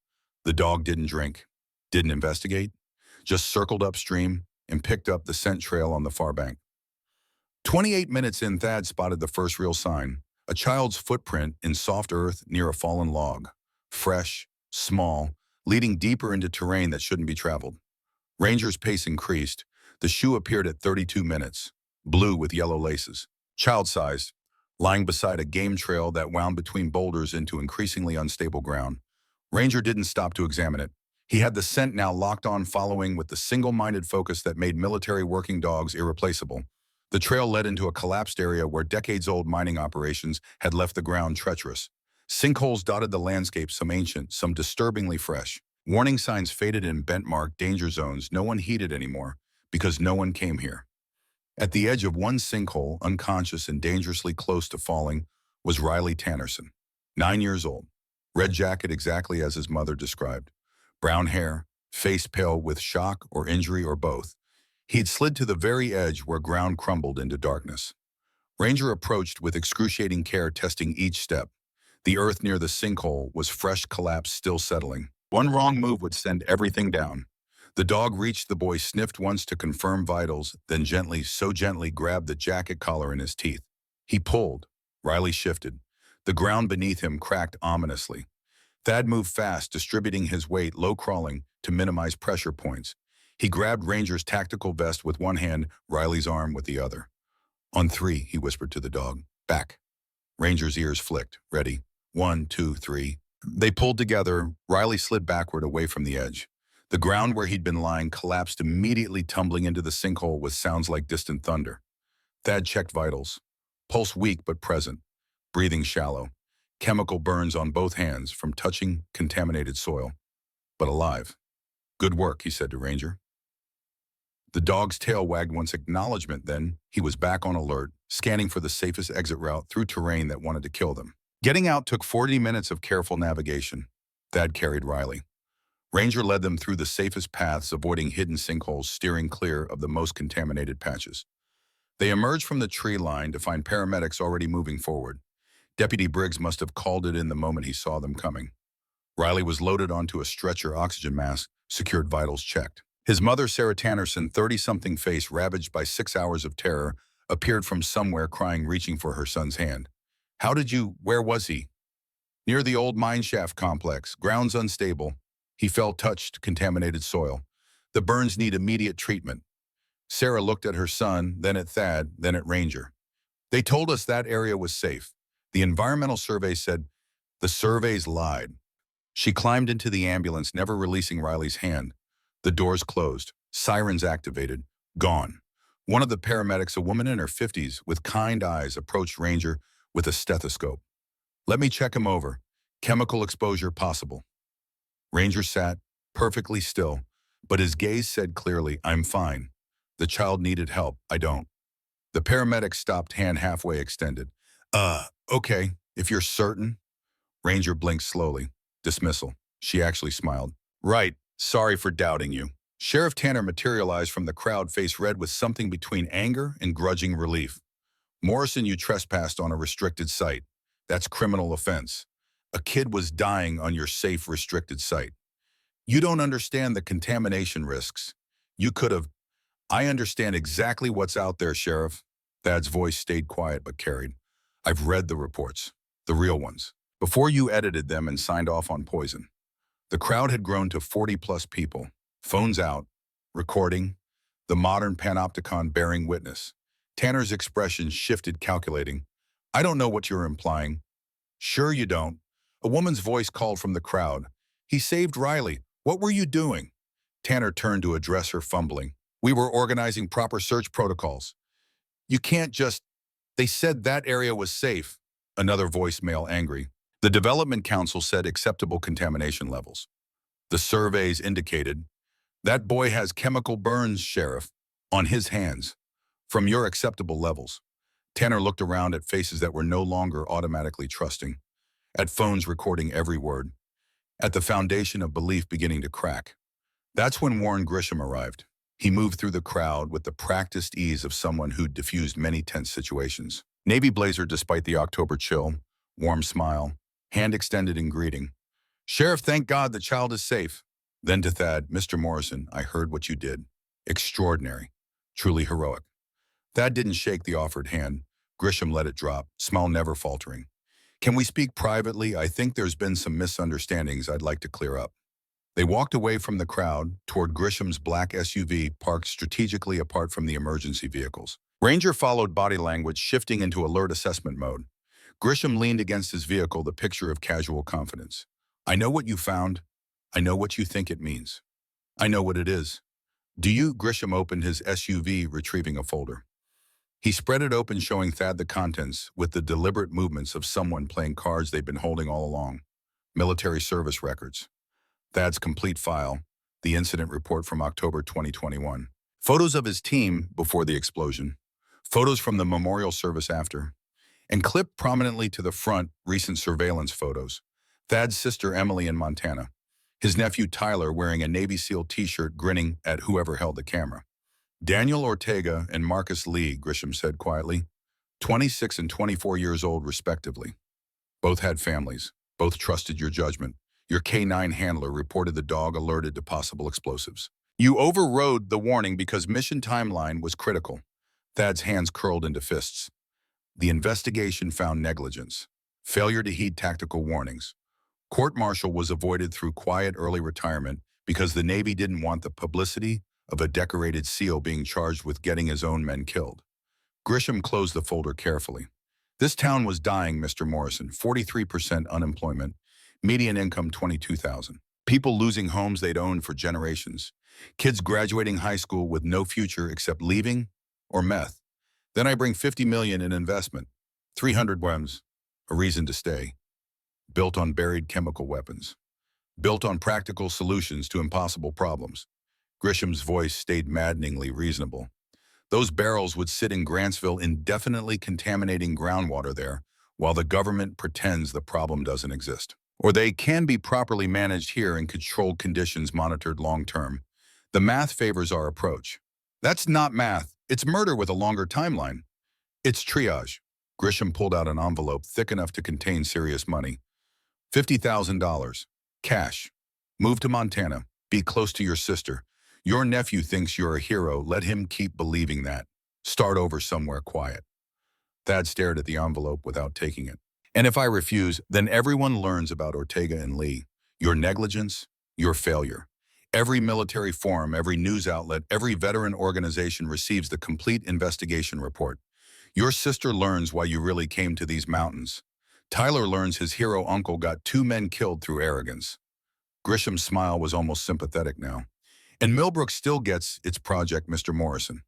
The dog didn't drink, didn't investigate, just circled upstream and picked up the scent trail on the far bank. 28 minutes in, Thad spotted the first real sign, a child's footprint in soft earth near a fallen log. Fresh, small, leading deeper into terrain that shouldn't be traveled. Ranger's pace increased. The shoe appeared at 32 minutes, blue with yellow laces. Child-sized, lying beside a game trail that wound between boulders into increasingly unstable ground. Ranger didn't stop to examine it. He had the scent now locked on, following with the single-minded focus that made military working dogs irreplaceable. The trail led into a collapsed area where decades-old mining operations had left the ground treacherous. Sinkholes dotted the landscape, some ancient, some disturbingly fresh. Warning signs faded in bent-marked danger zones no one heeded anymore, because no one came here. At the edge of one sinkhole, unconscious and dangerously close to falling, was Riley Tannerson, 9 years old. Red jacket exactly as his mother described. Brown hair, face pale with shock or injury or both. He'd slid to the very edge where ground crumbled into darkness. Ranger approached with excruciating care, testing each step. The earth near the sinkhole was fresh collapse still settling. One wrong move would send everything down. The dog reached the boy, sniffed once to confirm vitals, then gently, so gently, grabbed the jacket collar in his teeth. He pulled. Riley shifted. The ground beneath him cracked ominously. Thad moved fast, distributing his weight, low crawling, to minimize pressure points. He grabbed Ranger's tactical vest with one hand, Riley's arm with the other. On three, he whispered to the dog. Back. Ranger's ears flicked. Ready. 1, 2, 3. They pulled together. Riley slid backward away from the edge. The ground where he'd been lying collapsed, immediately tumbling into the sinkhole with sounds like distant thunder. Thad checked vitals. Pulse weak but present. Breathing shallow. Chemical burns on both hands from touching contaminated soil. But alive. Good work, he said to Ranger. The dog's tail wagged once acknowledgement, then he was back on alert, scanning for the safest exit route through terrain that wanted to kill them. Getting out took 40 minutes of careful navigation. Thad carried Riley. Ranger led them through the safest paths, avoiding hidden sinkholes, steering clear of the most contaminated patches. They emerged from the tree line to find paramedics already moving forward. Deputy Briggs must have called it in the moment he saw them coming. Riley was loaded onto a stretcher, oxygen mask, secured vitals checked. His mother, Sarah Tannerson, 30-something face ravaged by 6 hours of terror, appeared from somewhere crying, reaching for her son's hand. Where was he? Near the old mineshaft complex, grounds unstable. He felt touched, contaminated soil. The burns need immediate treatment. Sarah looked at her son, then at Thad, then at Ranger. They told us that area was safe. The environmental survey said, the surveys lied. She climbed into the ambulance, never releasing Riley's hand. The doors closed. Sirens activated. Gone. One of the paramedics, a woman in her 50s, with kind eyes, approached Ranger with a stethoscope. Let me check him over. Chemical exposure possible. Ranger sat, perfectly still, but his gaze said clearly, I'm fine. The child needed help. I don't. The paramedic stopped, hand halfway extended. Okay, if you're certain. Ranger blinked slowly. Dismissal. She actually smiled. Right. Sorry for doubting you. Sheriff Tanner materialized from the crowd, face red with something between anger and grudging relief. Morrison, you trespassed on a restricted site. That's criminal offense. A kid was dying on your safe, restricted site. You don't understand the contamination risks. You could have. I understand exactly what's out there, Sheriff. Thad's voice stayed quiet but carried. I've read the reports, the real ones, before you edited them and signed off on poison. The crowd had grown to 40-plus people, phones out, recording, the modern panopticon bearing witness. Tanner's expression shifted, calculating. I don't know what you're implying. Sure you don't. A woman's voice called from the crowd. He saved Riley. What were you doing? Tanner turned to address her, fumbling. We were organizing proper search protocols. You can't just... They said that area was safe. Another voicemail, angry. The Development Council said acceptable contamination levels. The surveys indicated, that boy has chemical burns, Sheriff, on his hands, from your acceptable levels. Tanner looked around at faces that were no longer automatically trusting, at phones recording every word, at the foundation of belief beginning to crack. That's when Warren Grisham arrived. He moved through the crowd with the practiced ease of someone who'd diffused many tense situations. Navy blazer despite the October chill, warm smile, hand extended in greeting. Sheriff, thank God the child is safe. Then to Thad, Mr. Morrison, I heard what you did. Extraordinary. Truly heroic. Thad didn't shake the offered hand. Grisham let it drop, smile never faltering. Can we speak privately? I think there's been some misunderstandings I'd like to clear up. They walked away from the crowd toward Grisham's black SUV parked strategically apart from the emergency vehicles. Ranger followed, body language shifting into alert assessment mode. Grisham leaned against his vehicle, the picture of casual confidence. I know what you found. I know what you think it means. I know what it is. Do you? Grisham opened his SUV, retrieving a folder. He spread it open, showing Thad the contents with the deliberate movements of someone playing cards they'd been holding all along. Military service records. Thad's complete file, the incident report from October 2021. Photos of his team before the explosion. Photos from the memorial service after. And clipped prominently to the front, recent surveillance photos. Thad's sister Emily in Montana. His nephew Tyler wearing a Navy SEAL t-shirt grinning at whoever held the camera. Daniel Ortega and Marcus Lee, Grisham said quietly, 26 and 24 years old respectively. Both had families. Both trusted your judgment. Your K9 handler reported the dog alerted to possible explosives. You overrode the warning because mission timeline was critical. Thad's hands curled into fists. The investigation found negligence, failure to heed tactical warnings. Court-martial was avoided through quiet early retirement because the Navy didn't want the publicity of a decorated SEAL being charged with getting his own men killed. Grisham closed the folder carefully. This town was dying, Mr. Morrison. 43% unemployment, median income 22,000. People losing homes they'd owned for generations. Kids graduating high school with no future except leaving or meth. Then I bring 50 million in investment, 300 WEMs, a reason to stay. Built on buried chemical weapons. Built on practical solutions to impossible problems. Grisham's voice stayed maddeningly reasonable. Those barrels would sit in Grantsville indefinitely contaminating groundwater there while the government pretends the problem doesn't exist. Or they can be properly managed here in controlled conditions monitored long-term. The math favors our approach. That's not math. It's murder with a longer timeline. It's triage. Grisham pulled out an envelope thick enough to contain serious money. $50,000. Cash. Move to Montana. Be close to your sister. Your nephew thinks you're a hero. Let him keep believing that. Start over somewhere quiet. Thad stared at the envelope without taking it. And if I refuse, then everyone learns about Ortega and Lee. Your negligence, your failure. Every military forum, every news outlet, every veteran organization receives the complete investigation report. Your sister learns why you really came to these mountains. Tyler learns his hero uncle got 2 men killed through arrogance. Grisham's smile was almost sympathetic now. And Millbrook still gets its project, Mr. Morrison.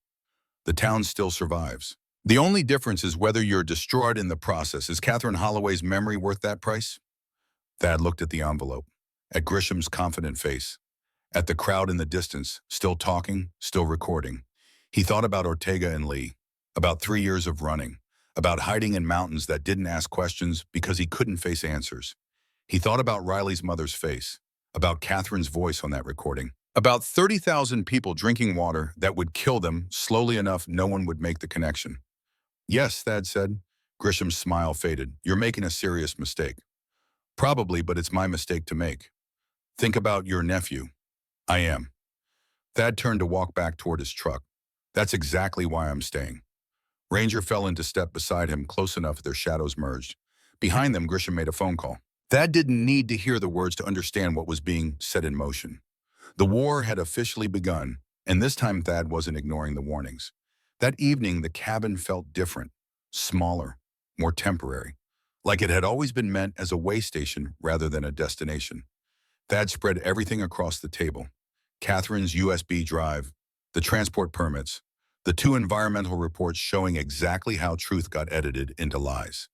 The town still survives. The only difference is whether you're destroyed in the process. Is Catherine Holloway's memory worth that price? Thad looked at the envelope, at Grisham's confident face, at the crowd in the distance, still talking, still recording. He thought about Ortega and Lee, about 3 years of running, about hiding in mountains that didn't ask questions because he couldn't face answers. He thought about Riley's mother's face, about Catherine's voice on that recording, about 30,000 people drinking water that would kill them slowly enough no one would make the connection. Yes, Thad said. Grisham's smile faded. You're making a serious mistake. Probably, but it's my mistake to make. Think about your nephew. I am. Thad turned to walk back toward his truck. That's exactly why I'm staying. Ranger fell into step beside him, close enough their shadows merged. Behind them, Grisham made a phone call. Thad didn't need to hear the words to understand what was being set in motion. The war had officially begun, and this time Thad wasn't ignoring the warnings. That evening, the cabin felt different, smaller, more temporary, like it had always been meant as a way station rather than a destination. Thad spread everything across the table. Catherine's USB drive, the transport permits, the 2 environmental reports showing exactly how truth got edited into lies.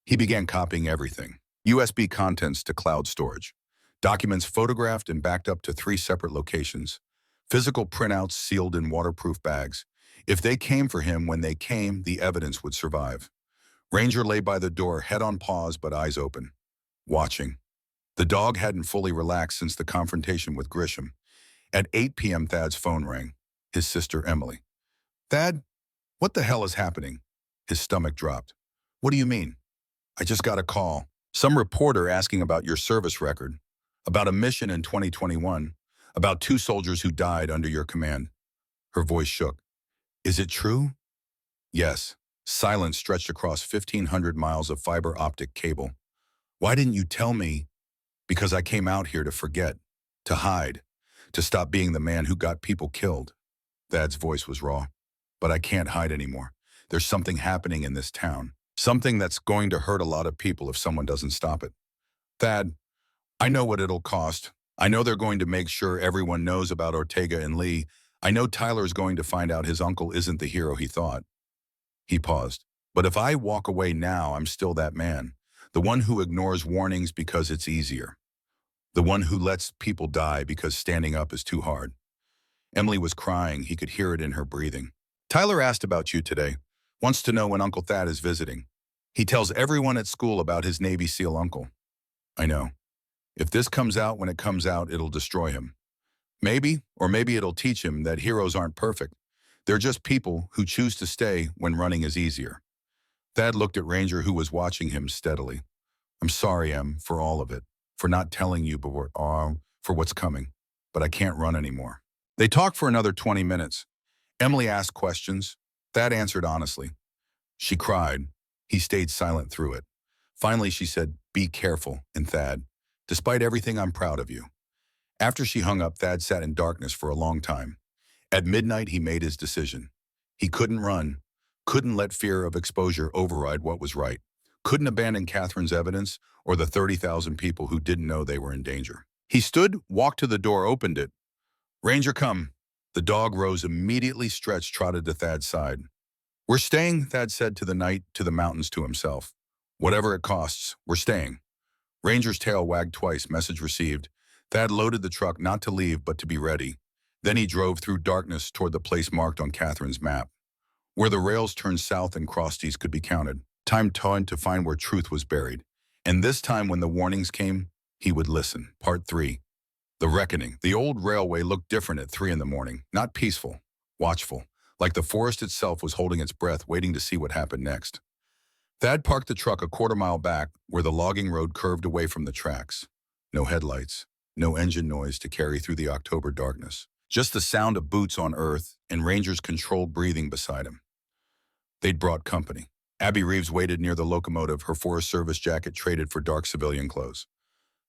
He began copying everything. USB contents to cloud storage. Documents photographed and backed up to 3 separate locations. Physical printouts sealed in waterproof bags. If they came for him when they came, the evidence would survive. Ranger lay by the door, head on pause but eyes open, watching. The dog hadn't fully relaxed since the confrontation with Grisham. At 8 p.m., Thad's phone rang. His sister, Emily. Thad, what the hell is happening? His stomach dropped. What do you mean? I just got a call. Some reporter asking about your service record, about a mission in 2021, about 2 soldiers who died under your command. Her voice shook. Is it true? Yes. Silence stretched across 1,500 miles of fiber optic cable. Why didn't you tell me? Because I came out here to forget, to hide, to stop being the man who got people killed. Thad's voice was raw. But I can't hide anymore. There's something happening in this town. Something that's going to hurt a lot of people if someone doesn't stop it. Thad, I know what it'll cost. I know they're going to make sure everyone knows about Ortega and Lee. I know Tyler's going to find out his uncle isn't the hero he thought. He paused. But if I walk away now, I'm still that man. The one who ignores warnings because it's easier. The one who lets people die because standing up is too hard. Emily was crying. He could hear it in her breathing. Tyler asked about you today. Wants to know when Uncle Thad is visiting. He tells everyone at school about his Navy SEAL uncle. I know. If this comes out when it comes out, it'll destroy him. Maybe, or maybe it'll teach him that heroes aren't perfect. They're just people who choose to stay when running is easier. Thad looked at Ranger, who was watching him steadily. I'm sorry, Em, for all of it, for not telling you before, for what's coming, but I can't run anymore. They talked for another 20 minutes. Emily asked questions. Thad answered honestly. She cried. He stayed silent through it. Finally, she said, be careful, and Thad, despite everything, I'm proud of you. After she hung up, Thad sat in darkness for a long time. At midnight, he made his decision. He couldn't run, couldn't let fear of exposure override what was right, couldn't abandon Catherine's evidence or the 30,000 people who didn't know they were in danger. He stood, walked to the door, opened it. Ranger, come. The dog rose immediately, stretched, trotted to Thad's side. We're staying, Thad said to the night, to the mountains, to himself. Whatever it costs, we're staying. Ranger's tail wagged twice, message received. Thad loaded the truck, not to leave, but to be ready. Then he drove through darkness toward the place marked on Catherine's map, where the rails turned south and crosties could be counted. Time to find where truth was buried. And this time, when the warnings came, he would listen. Part 3. The Reckoning. The old railway looked different at 3 in the morning. Not peaceful, watchful, like the forest itself was holding its breath, waiting to see what happened next. Thad parked the truck a quarter-mile back, where the logging road curved away from the tracks. No headlights, no engine noise to carry through the October darkness. Just the sound of boots on earth and Ranger's controlled breathing beside him. They'd brought company. Abby Reeves waited near the locomotive, her Forest Service jacket traded for dark civilian clothes.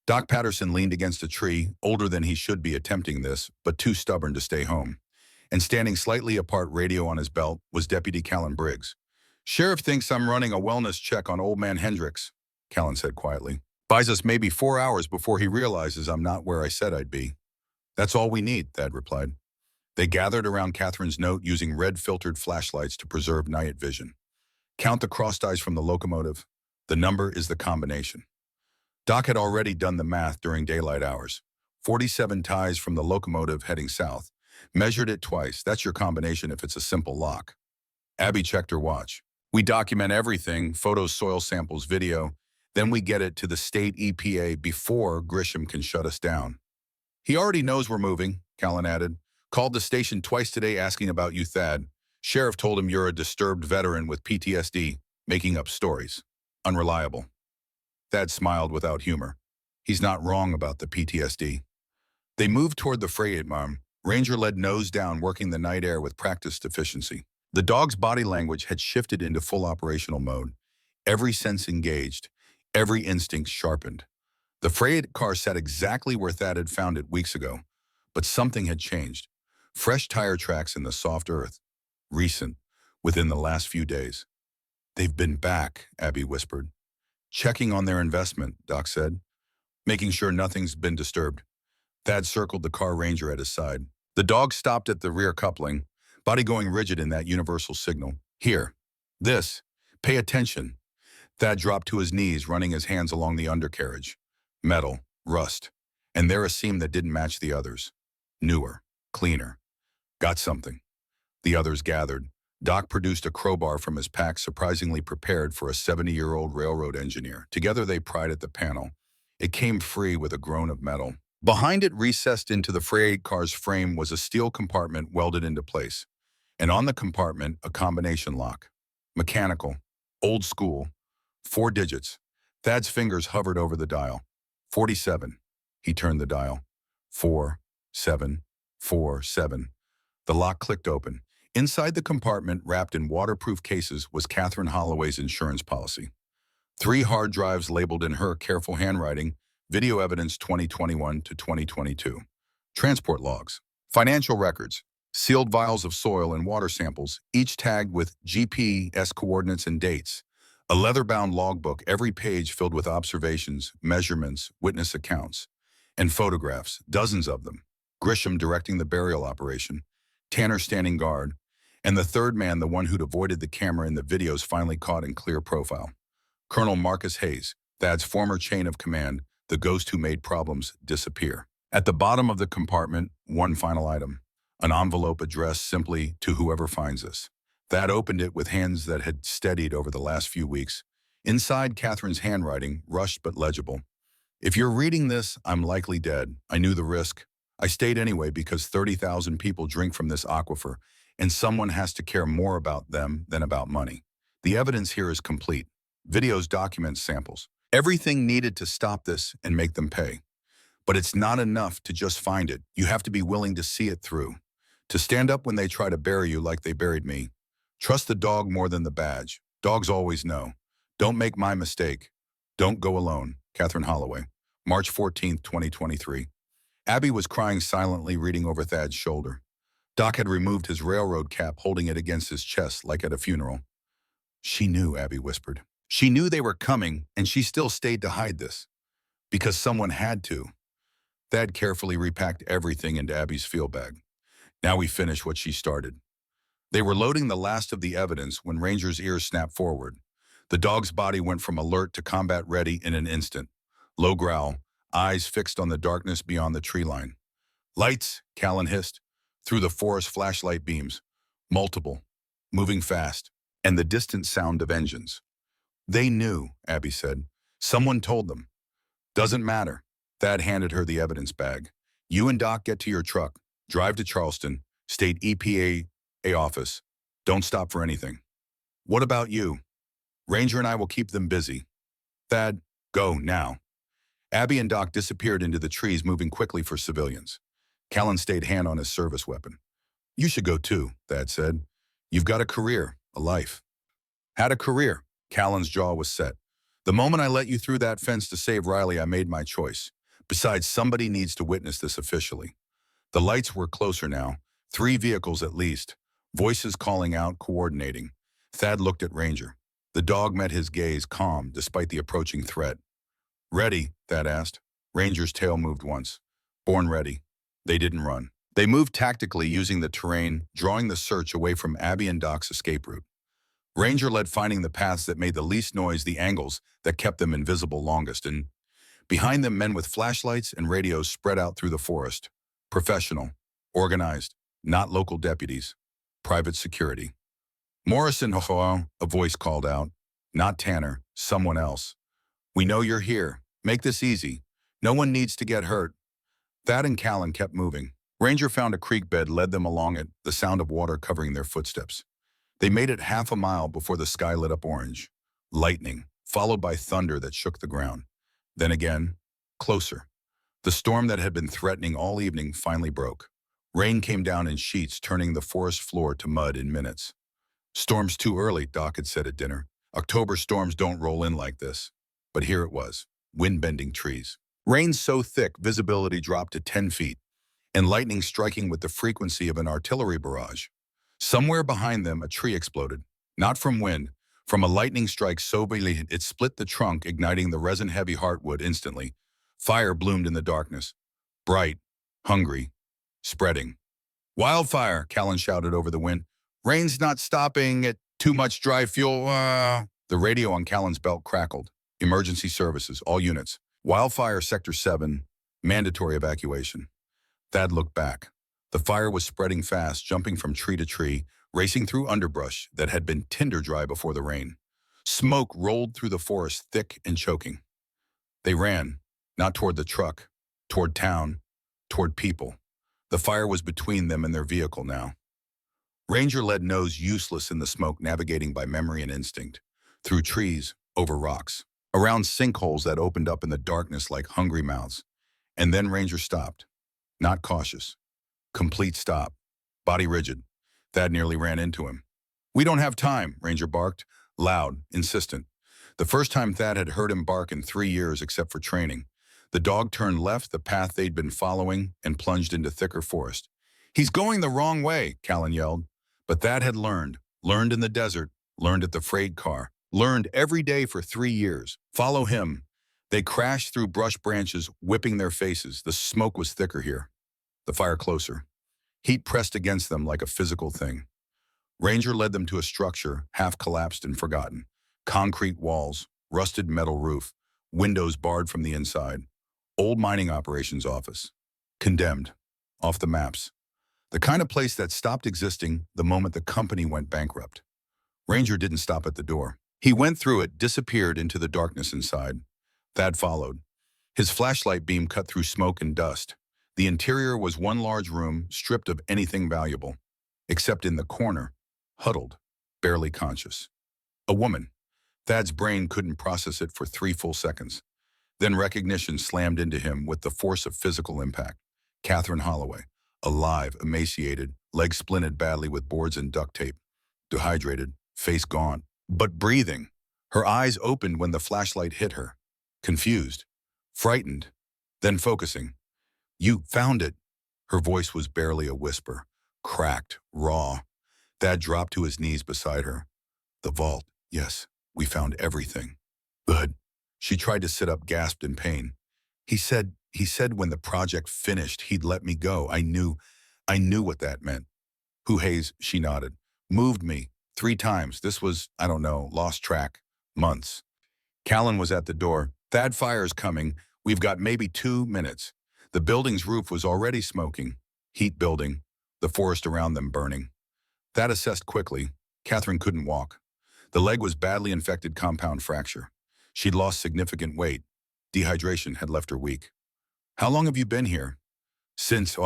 Doc Patterson leaned against a tree, older than he should be attempting this, but too stubborn to stay home. And standing slightly apart, radio on his belt, was Deputy Callan Briggs. Sheriff thinks I'm running a wellness check on old man Hendricks, Callan said quietly. Buys us maybe 4 hours before he realizes I'm not where I said I'd be. That's all we need, Thad replied. They gathered around Catherine's note using red-filtered flashlights to preserve night vision. Count the cross ties from the locomotive. The number is the combination. Doc had already done the math during daylight hours. 47 ties from the locomotive heading south. Measured it twice. That's your combination if it's a simple lock. Abby checked her watch. We document everything, photos, soil samples, video. Then we get it to the state EPA before Grisham can shut us down. He already knows we're moving, Callan added. Called the station twice today asking about you, Thad. Sheriff told him you're a disturbed veteran with PTSD, making up stories. Unreliable. Thad smiled without humor. He's not wrong about the PTSD. They moved toward the freight arm. Ranger led nose down, working the night air with practiced efficiency. The dog's body language had shifted into full operational mode. Every sense engaged, every instinct sharpened. The freight car sat exactly where Thad had found it weeks ago, but something had changed. Fresh tire tracks in the soft earth. Recent, within the last few days. They've been back, Abby whispered. Checking on their investment, Doc said, making sure nothing's been disturbed. Thad circled the car, Ranger at his side. The dog stopped at the rear coupling, body going rigid in that universal signal. Here. This. Pay attention. Thad dropped to his knees, running his hands along the undercarriage. Metal. Rust. And there a seam that didn't match the others. Newer. Cleaner. Got something. The others gathered. Doc produced a crowbar from his pack, surprisingly prepared for a 70-year-old railroad engineer. Together they pried at the panel. It came free with a groan of metal. Behind it, recessed into the freight car's frame, was a steel compartment welded into place. And on the compartment, a combination lock. Mechanical. Old school. 4 digits. Thad's fingers hovered over the dial. 47. He turned the dial. 4, 7, 4, 7. The lock clicked open. Inside the compartment, wrapped in waterproof cases, was Catherine Holloway's insurance policy. 3 hard drives labeled in her careful handwriting, video evidence 2021 to 2022. Transport logs, financial records, sealed vials of soil and water samples, each tagged with GPS coordinates and dates. A leather-bound logbook, every page filled with observations, measurements, witness accounts, and photographs, dozens of them. Grisham directing the burial operation, Tanner standing guard, and the third man, the one who'd avoided the camera in the videos, finally caught in clear profile. Colonel Marcus Hayes, Thad's former chain of command, the ghost who made problems disappear. At the bottom of the compartment, one final item, an envelope addressed simply to whoever finds us. Thad opened it with hands that had steadied over the last few weeks. Inside, Catherine's handwriting, rushed but legible. If you're reading this, I'm likely dead. I knew the risk. I stayed anyway because 30,000 people drink from this aquifer, and someone has to care more about them than about money. The evidence here is complete. Videos document samples. Everything needed to stop this and make them pay. But it's not enough to just find it. You have to be willing to see it through. To stand up when they try to bury you like they buried me. Trust the dog more than the badge. Dogs always know. Don't make my mistake. Don't go alone. Catherine Holloway. March 14th, 2023. Abby was crying silently, reading over Thad's shoulder. Doc had removed his railroad cap, holding it against his chest like at a funeral. She knew, Abby whispered. She knew they were coming, and she still stayed to hide this. Because someone had to. Thad carefully repacked everything into Abby's field bag. Now we finish what she started. They were loading the last of the evidence when Ranger's ears snapped forward. The dog's body went from alert to combat ready in an instant. Low growl, eyes fixed on the darkness beyond the tree line. Lights, Callan hissed, through the forest flashlight beams. Multiple, moving fast, and the distant sound of engines. They knew, Abby said. Someone told them. Doesn't matter. Thad handed her the evidence bag. You and Doc get to your truck, drive to Charleston, state EPA office. Don't stop for anything. What about you? Ranger and I will keep them busy. Thad, go now. Abby and Doc disappeared into the trees, moving quickly for civilians. Callan stayed hand on his service weapon. You should go too, Thad said. You've got a career, a life. Had a career. Callan's jaw was set. The moment I let you through that fence to save Riley, I made my choice. Besides, somebody needs to witness this officially. The lights were closer now, 3 vehicles at least, voices calling out, coordinating. Thad looked at Ranger. The dog met his gaze, calm despite the approaching threat. Ready? Thad asked. Ranger's tail moved once. Born ready. They didn't run. They moved tactically, using the terrain, drawing the search away from Abby and Doc's escape route. Ranger led, finding the paths that made the least noise, the angles that kept them invisible longest, and behind them men with flashlights and radios spread out through the forest. Professional, organized, not local deputies. Private security. Morrison, a voice called out. Not Tanner, someone else. We know you're here. Make this easy. No one needs to get hurt. Thad and Callan kept moving. Ranger found a creek bed, led them along it, the sound of water covering their footsteps. They made it half a mile before the sky lit up orange. Lightning, followed by thunder that shook the ground. Then again, closer. The storm that had been threatening all evening finally broke. Rain came down in sheets, turning the forest floor to mud in minutes. Storm's too early, Doc had said at dinner. October storms don't roll in like this. But here it was, wind-bending trees. Rain so thick, visibility dropped to 10 feet, and lightning striking with the frequency of an artillery barrage. Somewhere behind them, a tree exploded. Not from wind, from a lightning strike so violent it split the trunk, igniting the resin-heavy heartwood instantly. Fire bloomed in the darkness. Bright, hungry, spreading. Wildfire, Callan shouted over the wind. Rain's not stopping at too much dry fuel. The radio on Callan's belt crackled. Emergency services, all units. Wildfire Sector 7, mandatory evacuation. Thad looked back. The fire was spreading fast, jumping from tree to tree, racing through underbrush that had been tinder dry before the rain. Smoke rolled through the forest, thick and choking. They ran, not toward the truck, toward town, toward people. The fire was between them and their vehicle now. Ranger led nose useless in the smoke, navigating by memory and instinct, through trees, over rocks, around sinkholes that opened up in the darkness like hungry mouths. And then Ranger stopped, not cautious. Complete stop, body rigid. Thad nearly ran into him. We don't have time, Ranger barked, loud, insistent. The first time Thad had heard him bark in 3 years except for training. The dog turned left, the path they'd been following, and plunged into thicker forest. He's going the wrong way, Callan yelled. But Thad had learned in the desert, learned at the freight car, learned every day for 3 years. Follow him. They crashed through brush branches, whipping their faces. The smoke was thicker here. The fire closer. Heat pressed against them like a physical thing. Ranger led them to a structure, half collapsed and forgotten. Concrete walls, rusted metal roof, windows barred from the inside. Old mining operations office. Condemned. Off the maps. The kind of place that stopped existing the moment the company went bankrupt. Ranger didn't stop at the door. He went through it, disappeared into the darkness inside. Thad followed. His flashlight beam cut through smoke and dust. The interior was one large room, stripped of anything valuable, except in the corner, huddled, barely conscious. A woman. Thad's brain couldn't process it for 3 full seconds. Then recognition slammed into him with the force of physical impact. Catherine Holloway, alive, emaciated, legs splinted badly with boards and duct tape, dehydrated, face gaunt, but breathing. Her eyes opened when the flashlight hit her. Confused, frightened, then focusing. "You found it." Her voice was barely a whisper, cracked, raw. Thad dropped to his knees beside her. "The vault, yes, we found everything." "Good." She tried to sit up, gasped in pain. He said when the project finished, he'd let me go. I knew what that meant." "Who Hayes?" She nodded. "Moved me 3 times. This was, I don't know, lost track. Months." Callan was at the door. "Thad, fire's coming. We've got maybe 2 minutes." The building's roof was already smoking. Heat building. The forest around them burning. Thad assessed quickly. Catherine couldn't walk. The leg was badly infected, compound fracture. She'd lost significant weight. Dehydration had left her weak. "How long have you been here?" "Since,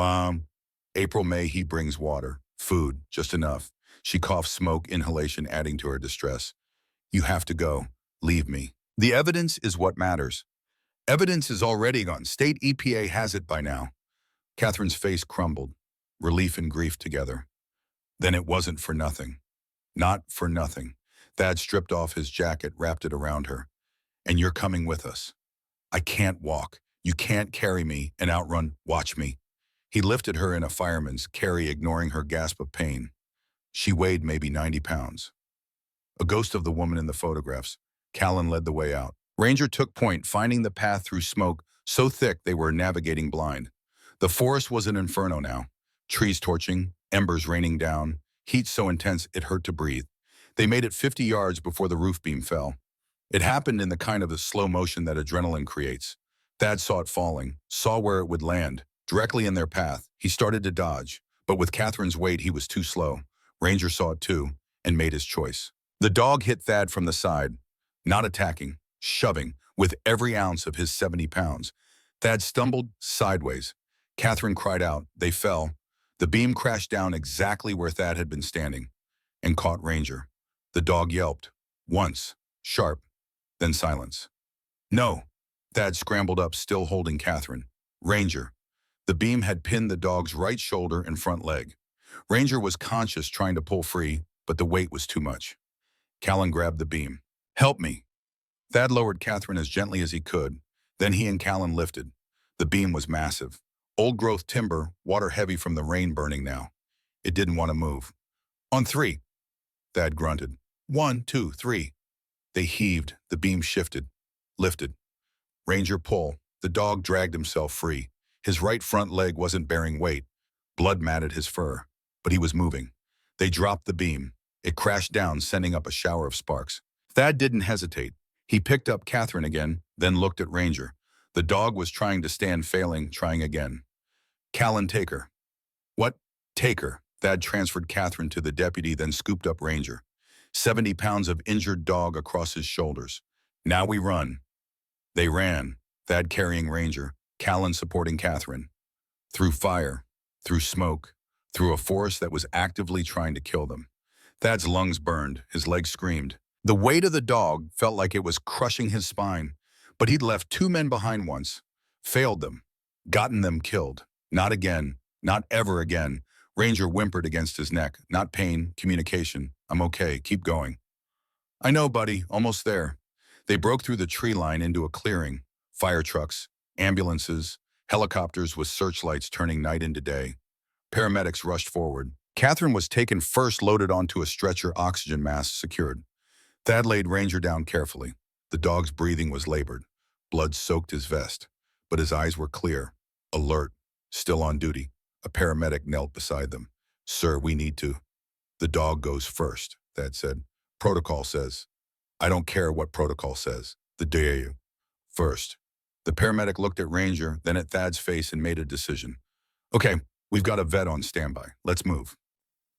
April, May." He brings water, food, just enough. She coughed, smoke inhalation adding to her distress. "You have to go. Leave me. The evidence is what matters." "Evidence is already gone. State EPA has it by now." Catherine's face crumbled, relief and grief together. Then it wasn't for nothing. Not for nothing. Thad stripped off his jacket, wrapped it around her. "And you're coming with us." "I can't walk. You can't carry me and outrun. Watch me." He lifted her in a fireman's carry, ignoring her gasp of pain. She weighed maybe 90 pounds. A ghost of the woman in the photographs. Callan led the way out. Ranger took point, finding the path through smoke so thick they were navigating blind. The forest was an inferno now. Trees torching, embers raining down, heat so intense it hurt to breathe. They made it 50 yards before the roof beam fell. It happened in the kind of the slow motion that adrenaline creates. Thad saw it falling, saw where it would land, directly in their path. He started to dodge, but with Catherine's weight, he was too slow. Ranger saw it too, and made his choice. The dog hit Thad from the side, not attacking, shoving, with every ounce of his 70 pounds. Thad stumbled sideways. Catherine cried out. They fell. The beam crashed down exactly where Thad had been standing, and caught Ranger. The dog yelped. Once, sharp, then silence. "No!" Thad scrambled up, still holding Catherine. "Ranger." The beam had pinned the dog's right shoulder and front leg. Ranger was conscious, trying to pull free, but the weight was too much. Callan grabbed the beam. "Help me." Thad lowered Catherine as gently as he could. Then he and Callan lifted. The beam was massive. Old-growth timber, water heavy from the rain burning now. It didn't want to move. "On 3. Thad grunted. 1, 2, 3. They heaved. The beam shifted, lifted. Ranger pull. The dog dragged himself free. His right front leg wasn't bearing weight. Blood matted his fur, but he was moving. They dropped the beam. It crashed down, sending up a shower of sparks. Thad didn't hesitate. He picked up Catherine again, then looked at Ranger. The dog was trying to stand, failing, trying again. "Callan, take her." "What? Take her?" Thad transferred Catherine to the deputy, then scooped up Ranger. 70 pounds of injured dog across his shoulders. "Now we run." They ran, Thad carrying Ranger, Callan supporting Catherine. Through fire, through smoke, through a forest that was actively trying to kill them. Thad's lungs burned, his legs screamed. The weight of the dog felt like it was crushing his spine, but he'd left 2 men behind once, failed them, gotten them killed. Not again, not ever again. Ranger whimpered against his neck. Not pain, communication. "I'm okay, keep going." "I know, buddy, almost there." They broke through the tree line into a clearing. Fire trucks, ambulances, helicopters with searchlights turning night into day. Paramedics rushed forward. Catherine was taken first, loaded onto a stretcher, oxygen mask secured. Thad laid Ranger down carefully. The dog's breathing was labored. Blood soaked his vest, but his eyes were clear, alert, still on duty. A paramedic knelt beside them. "Sir, we need to." "The dog goes first," Thad said. "Protocol says." "I don't care what protocol says. The dare you. First." The paramedic looked at Ranger, then at Thad's face, and made a decision. "Okay, we've got a vet on standby. Let's move."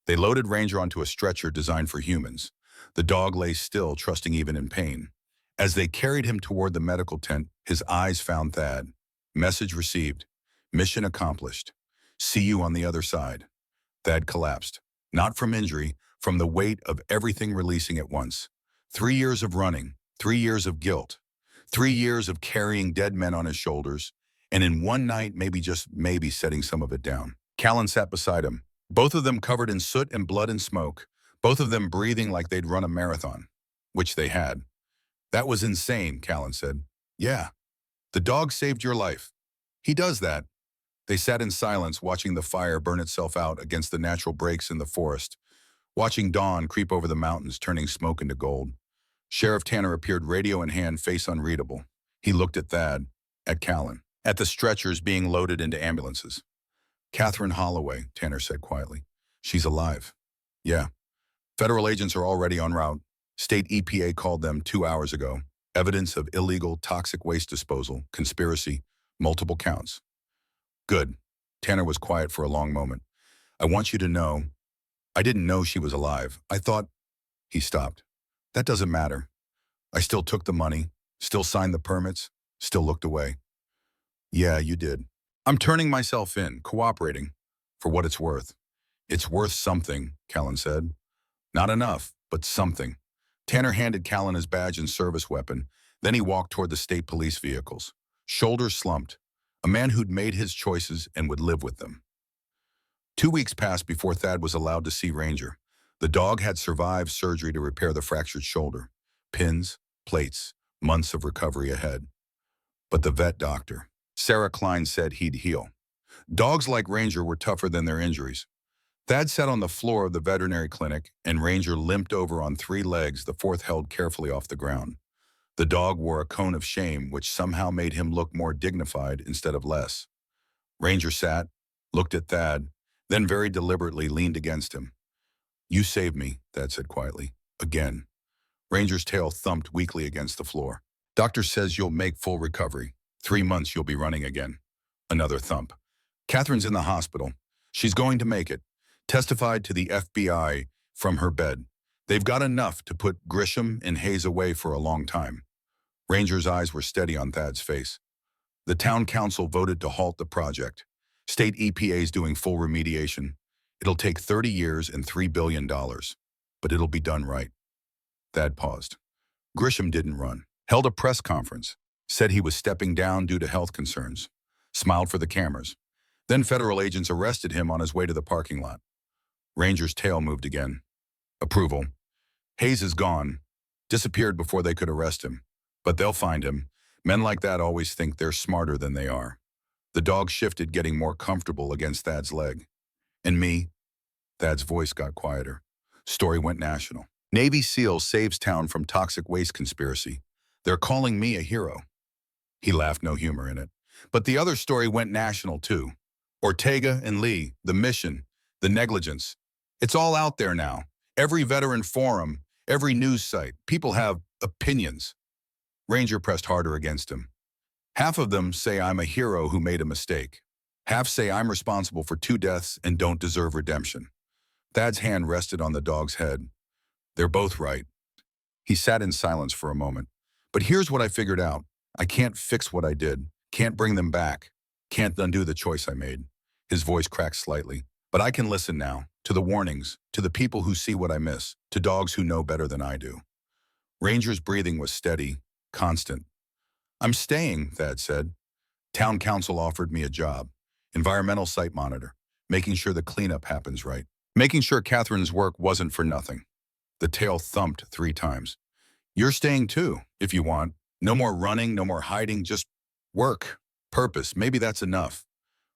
They loaded Ranger onto a stretcher designed for humans. The dog lay still, trusting even in pain. As they carried him toward the medical tent, his eyes found Thad. Message received. Mission accomplished. See you on the other side. Thad collapsed. Not from injury, from the weight of everything releasing at once. 3 years of running, 3 years of guilt, 3 years of carrying dead men on his shoulders, and in one night, maybe just maybe setting some of it down. Callan sat beside him, both of them covered in soot and blood and smoke, both of them breathing like they'd run a marathon, which they had. That was insane, Callan said. Yeah, the dog saved your life. He does that. They sat in silence, watching the fire burn itself out against the natural breaks in the forest, watching dawn creep over the mountains, turning smoke into gold. Sheriff Tanner appeared, radio in hand, face unreadable. He looked at Thad, at Callan, at the stretchers being loaded into ambulances. Catherine Holloway, Tanner said quietly. She's alive. Yeah. Federal agents are already en route. State EPA called them 2 hours ago. Evidence of illegal toxic waste disposal, conspiracy, multiple counts. Good. Tanner was quiet for a long moment. I want you to know, I didn't know she was alive. I thought, he stopped. That doesn't matter. I still took the money, still signed the permits, still looked away. Yeah, you did. I'm turning myself in, cooperating, for what it's worth. It's worth something, Callan said. Not enough, but something. Tanner handed Callan his badge and service weapon. Then he walked toward the state police vehicles. Shoulders slumped. A man who'd made his choices and would live with them. 2 weeks passed before Thad was allowed to see Ranger. The dog had survived surgery to repair the fractured shoulder. Pins, plates, months of recovery ahead. But the vet doctor, Sarah Klein, said he'd heal. Dogs like Ranger were tougher than their injuries. Thad sat on the floor of the veterinary clinic, and Ranger limped over on 3 legs, the fourth held carefully off the ground. The dog wore a cone of shame, which somehow made him look more dignified instead of less. Ranger sat, looked at Thad, then very deliberately leaned against him. You saved me, Thad said quietly. Again. Ranger's tail thumped weakly against the floor. Doctor says you'll make full recovery. 3 months you'll be running again. Another thump. Catherine's in the hospital. She's going to make it. Testified to the FBI from her bed. They've got enough to put Grisham and Hayes away for a long time. Ranger's eyes were steady on Thad's face. The town council voted to halt the project. State EPA's doing full remediation. It'll take 30 years and $3 billion, but it'll be done right. Thad paused. Grisham didn't run. Held a press conference. Said he was stepping down due to health concerns. Smiled for the cameras. Then federal agents arrested him on his way to the parking lot. Ranger's tail moved again. Approval. Hayes is gone. Disappeared before they could arrest him. But they'll find him. Men like that always think they're smarter than they are. The dog shifted, getting more comfortable against Thad's leg. And me? Thad's voice got quieter. Story went national. Navy SEAL saves town from toxic waste conspiracy. They're calling me a hero. He laughed, no humor in it. But the other story went national too. Ortega and Lee, the mission, the negligence. It's all out there now. Every veteran forum, every news site. People have opinions. Ranger pressed harder against him. Half of them say I'm a hero who made a mistake. Half say I'm responsible for 2 deaths and don't deserve redemption. Thad's hand rested on the dog's head. They're both right. He sat in silence for a moment. But here's what I figured out. I can't fix what I did. Can't bring them back. Can't undo the choice I made. His voice cracked slightly. But I can listen now, to the warnings, to the people who see what I miss, to dogs who know better than I do. Ranger's breathing was steady, constant. I'm staying, Thad said. Town council offered me a job. Environmental site monitor. Making sure the cleanup happens right. Making sure Catherine's work wasn't for nothing. The tail thumped 3 times. You're staying too, if you want. No more running, no more hiding, just work. Purpose, maybe that's enough.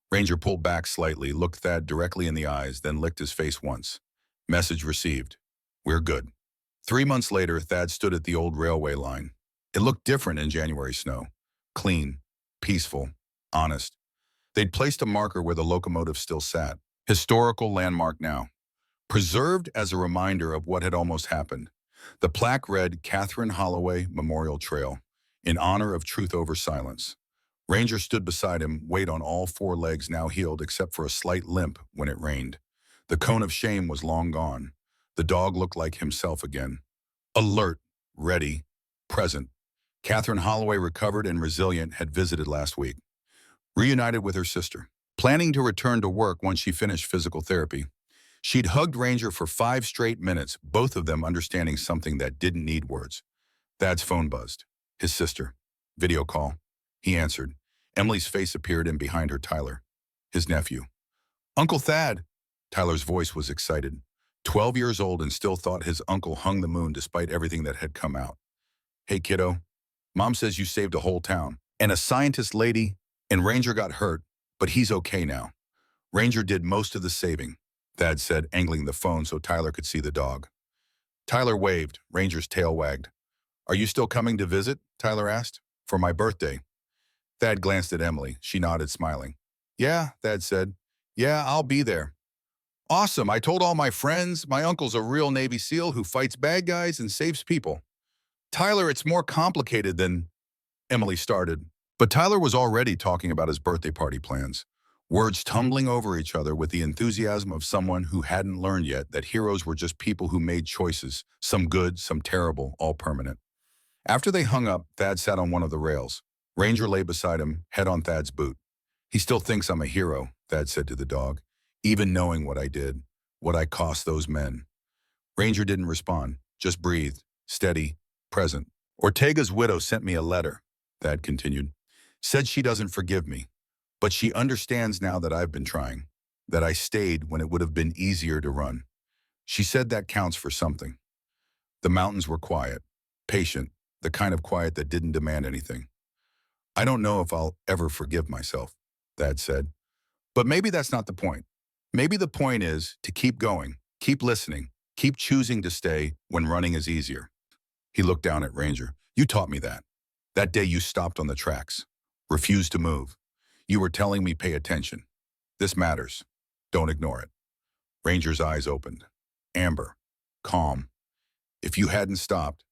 Ranger pulled back slightly, looked Thad directly in the eyes, then licked his face once. Message received. We're good. 3 months later, Thad stood at the old railway line. It looked different in January snow. Clean, peaceful, honest. They'd placed a marker where the locomotive still sat. Historical landmark now. Preserved as a reminder of what had almost happened. The plaque read Catherine Holloway Memorial Trail, in honor of truth over silence. Ranger stood beside him, weight on all 4 legs now healed except for a slight limp when it rained. The cone of shame was long gone. The dog looked like himself again. Alert, ready, present. Catherine Holloway, recovered and resilient, had visited last week, reunited with her sister. Planning to return to work once she finished physical therapy, she'd hugged Ranger for 5 straight minutes, both of them understanding something that didn't need words. Thad's phone buzzed. His sister. Video call. He answered. Emily's face appeared, and behind her, Tyler, his nephew. Uncle Thad! Tyler's voice was excited. 12 years old and still thought his uncle hung the moon despite everything that had come out. Hey, kiddo. Mom says you saved a whole town. And a scientist lady, and Ranger got hurt, but he's okay now. Ranger did most of the saving, Thad said, angling the phone so Tyler could see the dog. Tyler waved. Ranger's tail wagged. Are you still coming to visit? Tyler asked. For my birthday. Thad glanced at Emily. She nodded, smiling. Yeah, Thad said. Yeah, I'll be there. Awesome. I told all my friends. My uncle's a real Navy SEAL who fights bad guys and saves people. Tyler, it's more complicated than... Emily started. But Tyler was already talking about his birthday party plans, words tumbling over each other with the enthusiasm of someone who hadn't learned yet that heroes were just people who made choices, some good, some terrible, all permanent. After they hung up, Thad sat on one of the rails. Ranger lay beside him, head on Thad's boot. He still thinks I'm a hero, Thad said to the dog, even knowing what I did, what I cost those men. Ranger didn't respond, just breathed, steady, present. Ortega's widow sent me a letter, Thad continued. Said she doesn't forgive me, but she understands now that I've been trying, that I stayed when it would have been easier to run. She said that counts for something. The mountains were quiet, patient, the kind of quiet that didn't demand anything. I don't know if I'll ever forgive myself, Thad said. But maybe that's not the point. Maybe the point is to keep going, keep listening, keep choosing to stay when running is easier. He looked down at Ranger. You taught me that. That day you stopped on the tracks, refused to move. You were telling me pay attention. This matters. Don't ignore it. Ranger's eyes opened. Amber. Calm. If you hadn't stopped...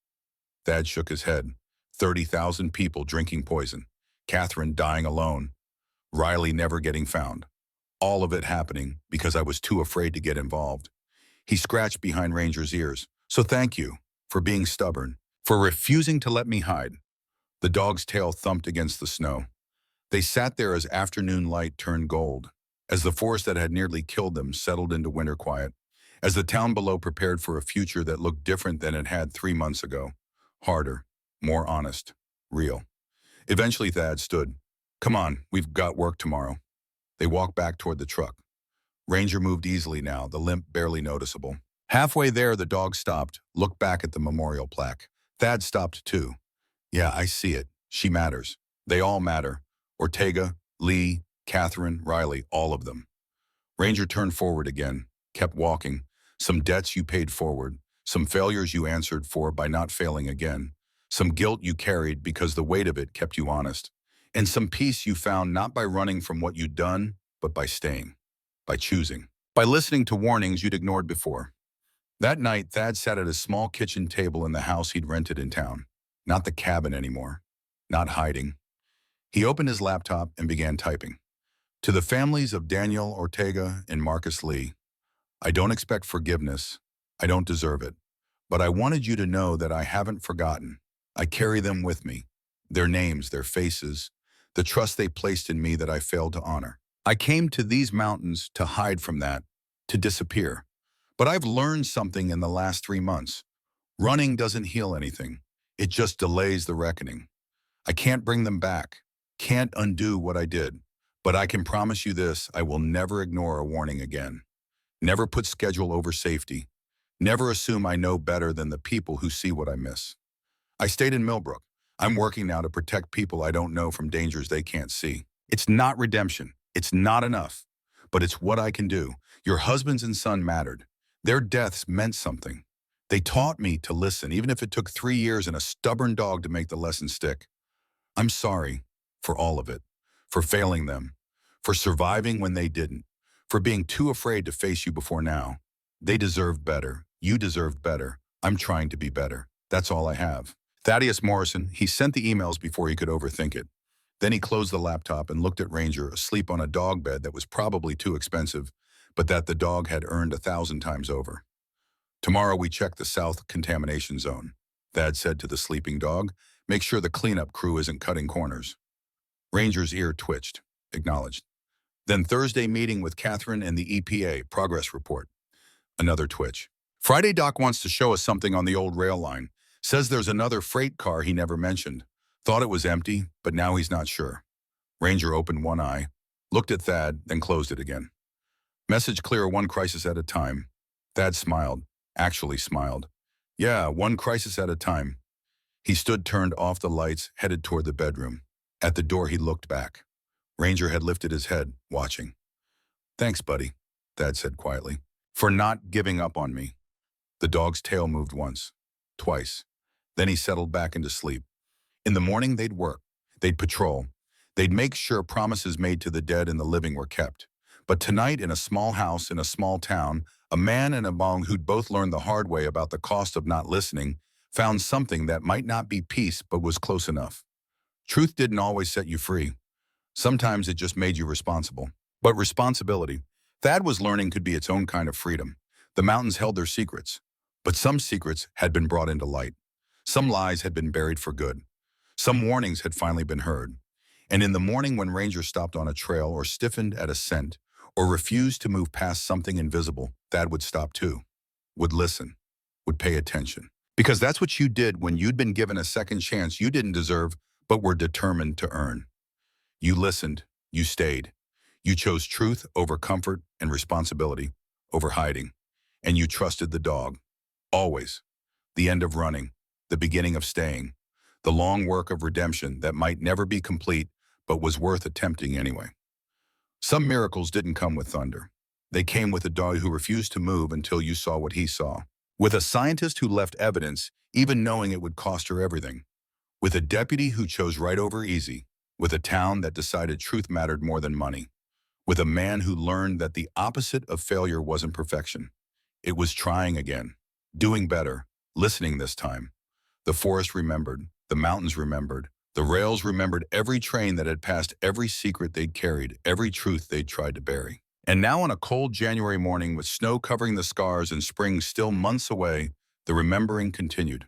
Thad shook his head. 30,000 people drinking poison. Catherine dying alone. Riley never getting found. All of it happening because I was too afraid to get involved. He scratched behind Ranger's ears. So thank you for being stubborn, for refusing to let me hide. The dog's tail thumped against the snow. They sat there as afternoon light turned gold, as the forest that had nearly killed them settled into winter quiet, as the town below prepared for a future that looked different than it had 3 months ago. Harder, more honest, real. Eventually Thad stood. Come on, we've got work tomorrow. They walked back toward the truck. Ranger moved easily now, the limp barely noticeable. Halfway there, the dog stopped, looked back at the memorial plaque. Thad stopped too. Yeah, I see it. She matters. They all matter. Ortega, Lee, Catherine, Riley, all of them. Ranger turned forward again, kept walking. Some debts you paid forward, some failures you answered for by not failing again, some guilt you carried because the weight of it kept you honest, and some peace you found not by running from what you'd done, but by staying, by choosing, by listening to warnings you'd ignored before. That night, Thad sat at a small kitchen table in the house he'd rented in town. Not the cabin anymore. Not hiding. He opened his laptop and began typing. To the families of Daniel Ortega and Marcus Lee, I don't expect forgiveness. I don't deserve it. But I wanted you to know that I haven't forgotten. I carry them with me. Their names, their faces, the trust they placed in me that I failed to honor. I came to these mountains to hide from that, to disappear. But I've learned something in the last 3 months. Running doesn't heal anything. It just delays the reckoning. I can't bring them back, can't undo what I did. But I can promise you this, I will never ignore a warning again. Never put schedule over safety. Never assume I know better than the people who see what I miss. I stayed in Millbrook. I'm working now to protect people I don't know from dangers they can't see. It's not redemption. It's not enough. But it's what I can do. Your husbands and son mattered. Their deaths meant something. They taught me to listen, even if it took 3 years and a stubborn dog to make the lesson stick. I'm sorry for all of it, for failing them, for surviving when they didn't, for being too afraid to face you before now. They deserved better. You deserved better. I'm trying to be better. That's all I have. Thaddeus Morrison, he sent the emails before he could overthink it. Then he closed the laptop and looked at Ranger asleep on a dog bed that was probably too expensive, but that the dog had earned 1,000 times over. Tomorrow we check the south contamination zone, Thad said to the sleeping dog. Make sure the cleanup crew isn't cutting corners. Ranger's ear twitched. Acknowledged. Then Thursday meeting with Catherine and the EPA, progress report. Another twitch. Friday Doc wants to show us something on the old rail line. Says there's another freight car he never mentioned. Thought it was empty, but now he's not sure. Ranger opened one eye, looked at Thad, then closed it again. Message clear, one crisis at a time. Thad smiled, actually smiled. Yeah, one crisis at a time. He stood, turned off the lights, headed toward the bedroom. At the door, he looked back. Ranger had lifted his head, watching. Thanks, buddy, Thad said quietly, for not giving up on me. The dog's tail moved once, twice. Then he settled back into sleep. In the morning, they'd work. They'd patrol. They'd make sure promises made to the dead and the living were kept. But tonight, in a small house in a small town, a man and a bong who'd both learned the hard way about the cost of not listening found something that might not be peace but was close enough. Truth didn't always set you free. Sometimes it just made you responsible. But responsibility, Thad was learning, could be its own kind of freedom. The mountains held their secrets, but some secrets had been brought into light. Some lies had been buried for good. Some warnings had finally been heard. And in the morning when Ranger stopped on a trail or stiffened at a scent or refused to move past something invisible, Thad would stop too, would listen, would pay attention. Because that's what you did when you'd been given a second chance you didn't deserve but were determined to earn. You listened, you stayed. You chose truth over comfort and responsibility over hiding. And you trusted the dog. Always. The end of running, the beginning of staying, the long work of redemption that might never be complete but was worth attempting anyway. Some miracles didn't come with thunder. They came with a dog who refused to move until you saw what he saw. With a scientist who left evidence, even knowing it would cost her everything. With a deputy who chose right over easy. With a town that decided truth mattered more than money. With a man who learned that the opposite of failure wasn't perfection. It was trying again, doing better, listening this time. The forest remembered, the mountains remembered, the rails remembered every train that had passed, every secret they'd carried, every truth they'd tried to bury. And now on a cold January morning with snow covering the scars and spring still months away, the remembering continued.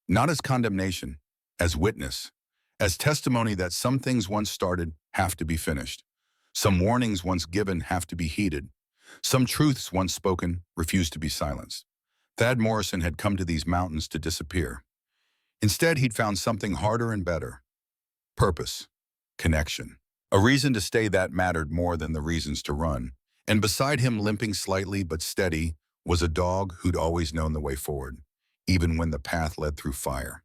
Not as condemnation, as witness, as testimony that some things once started have to be finished. Some warnings once given have to be heeded. Some truths once spoken refuse to be silenced. Thad Morrison had come to these mountains to disappear. Instead, he'd found something harder and better. Purpose. Connection. A reason to stay that mattered more than the reasons to run. And beside him, limping slightly but steady, was a dog who'd always known the way forward, even when the path led through fire.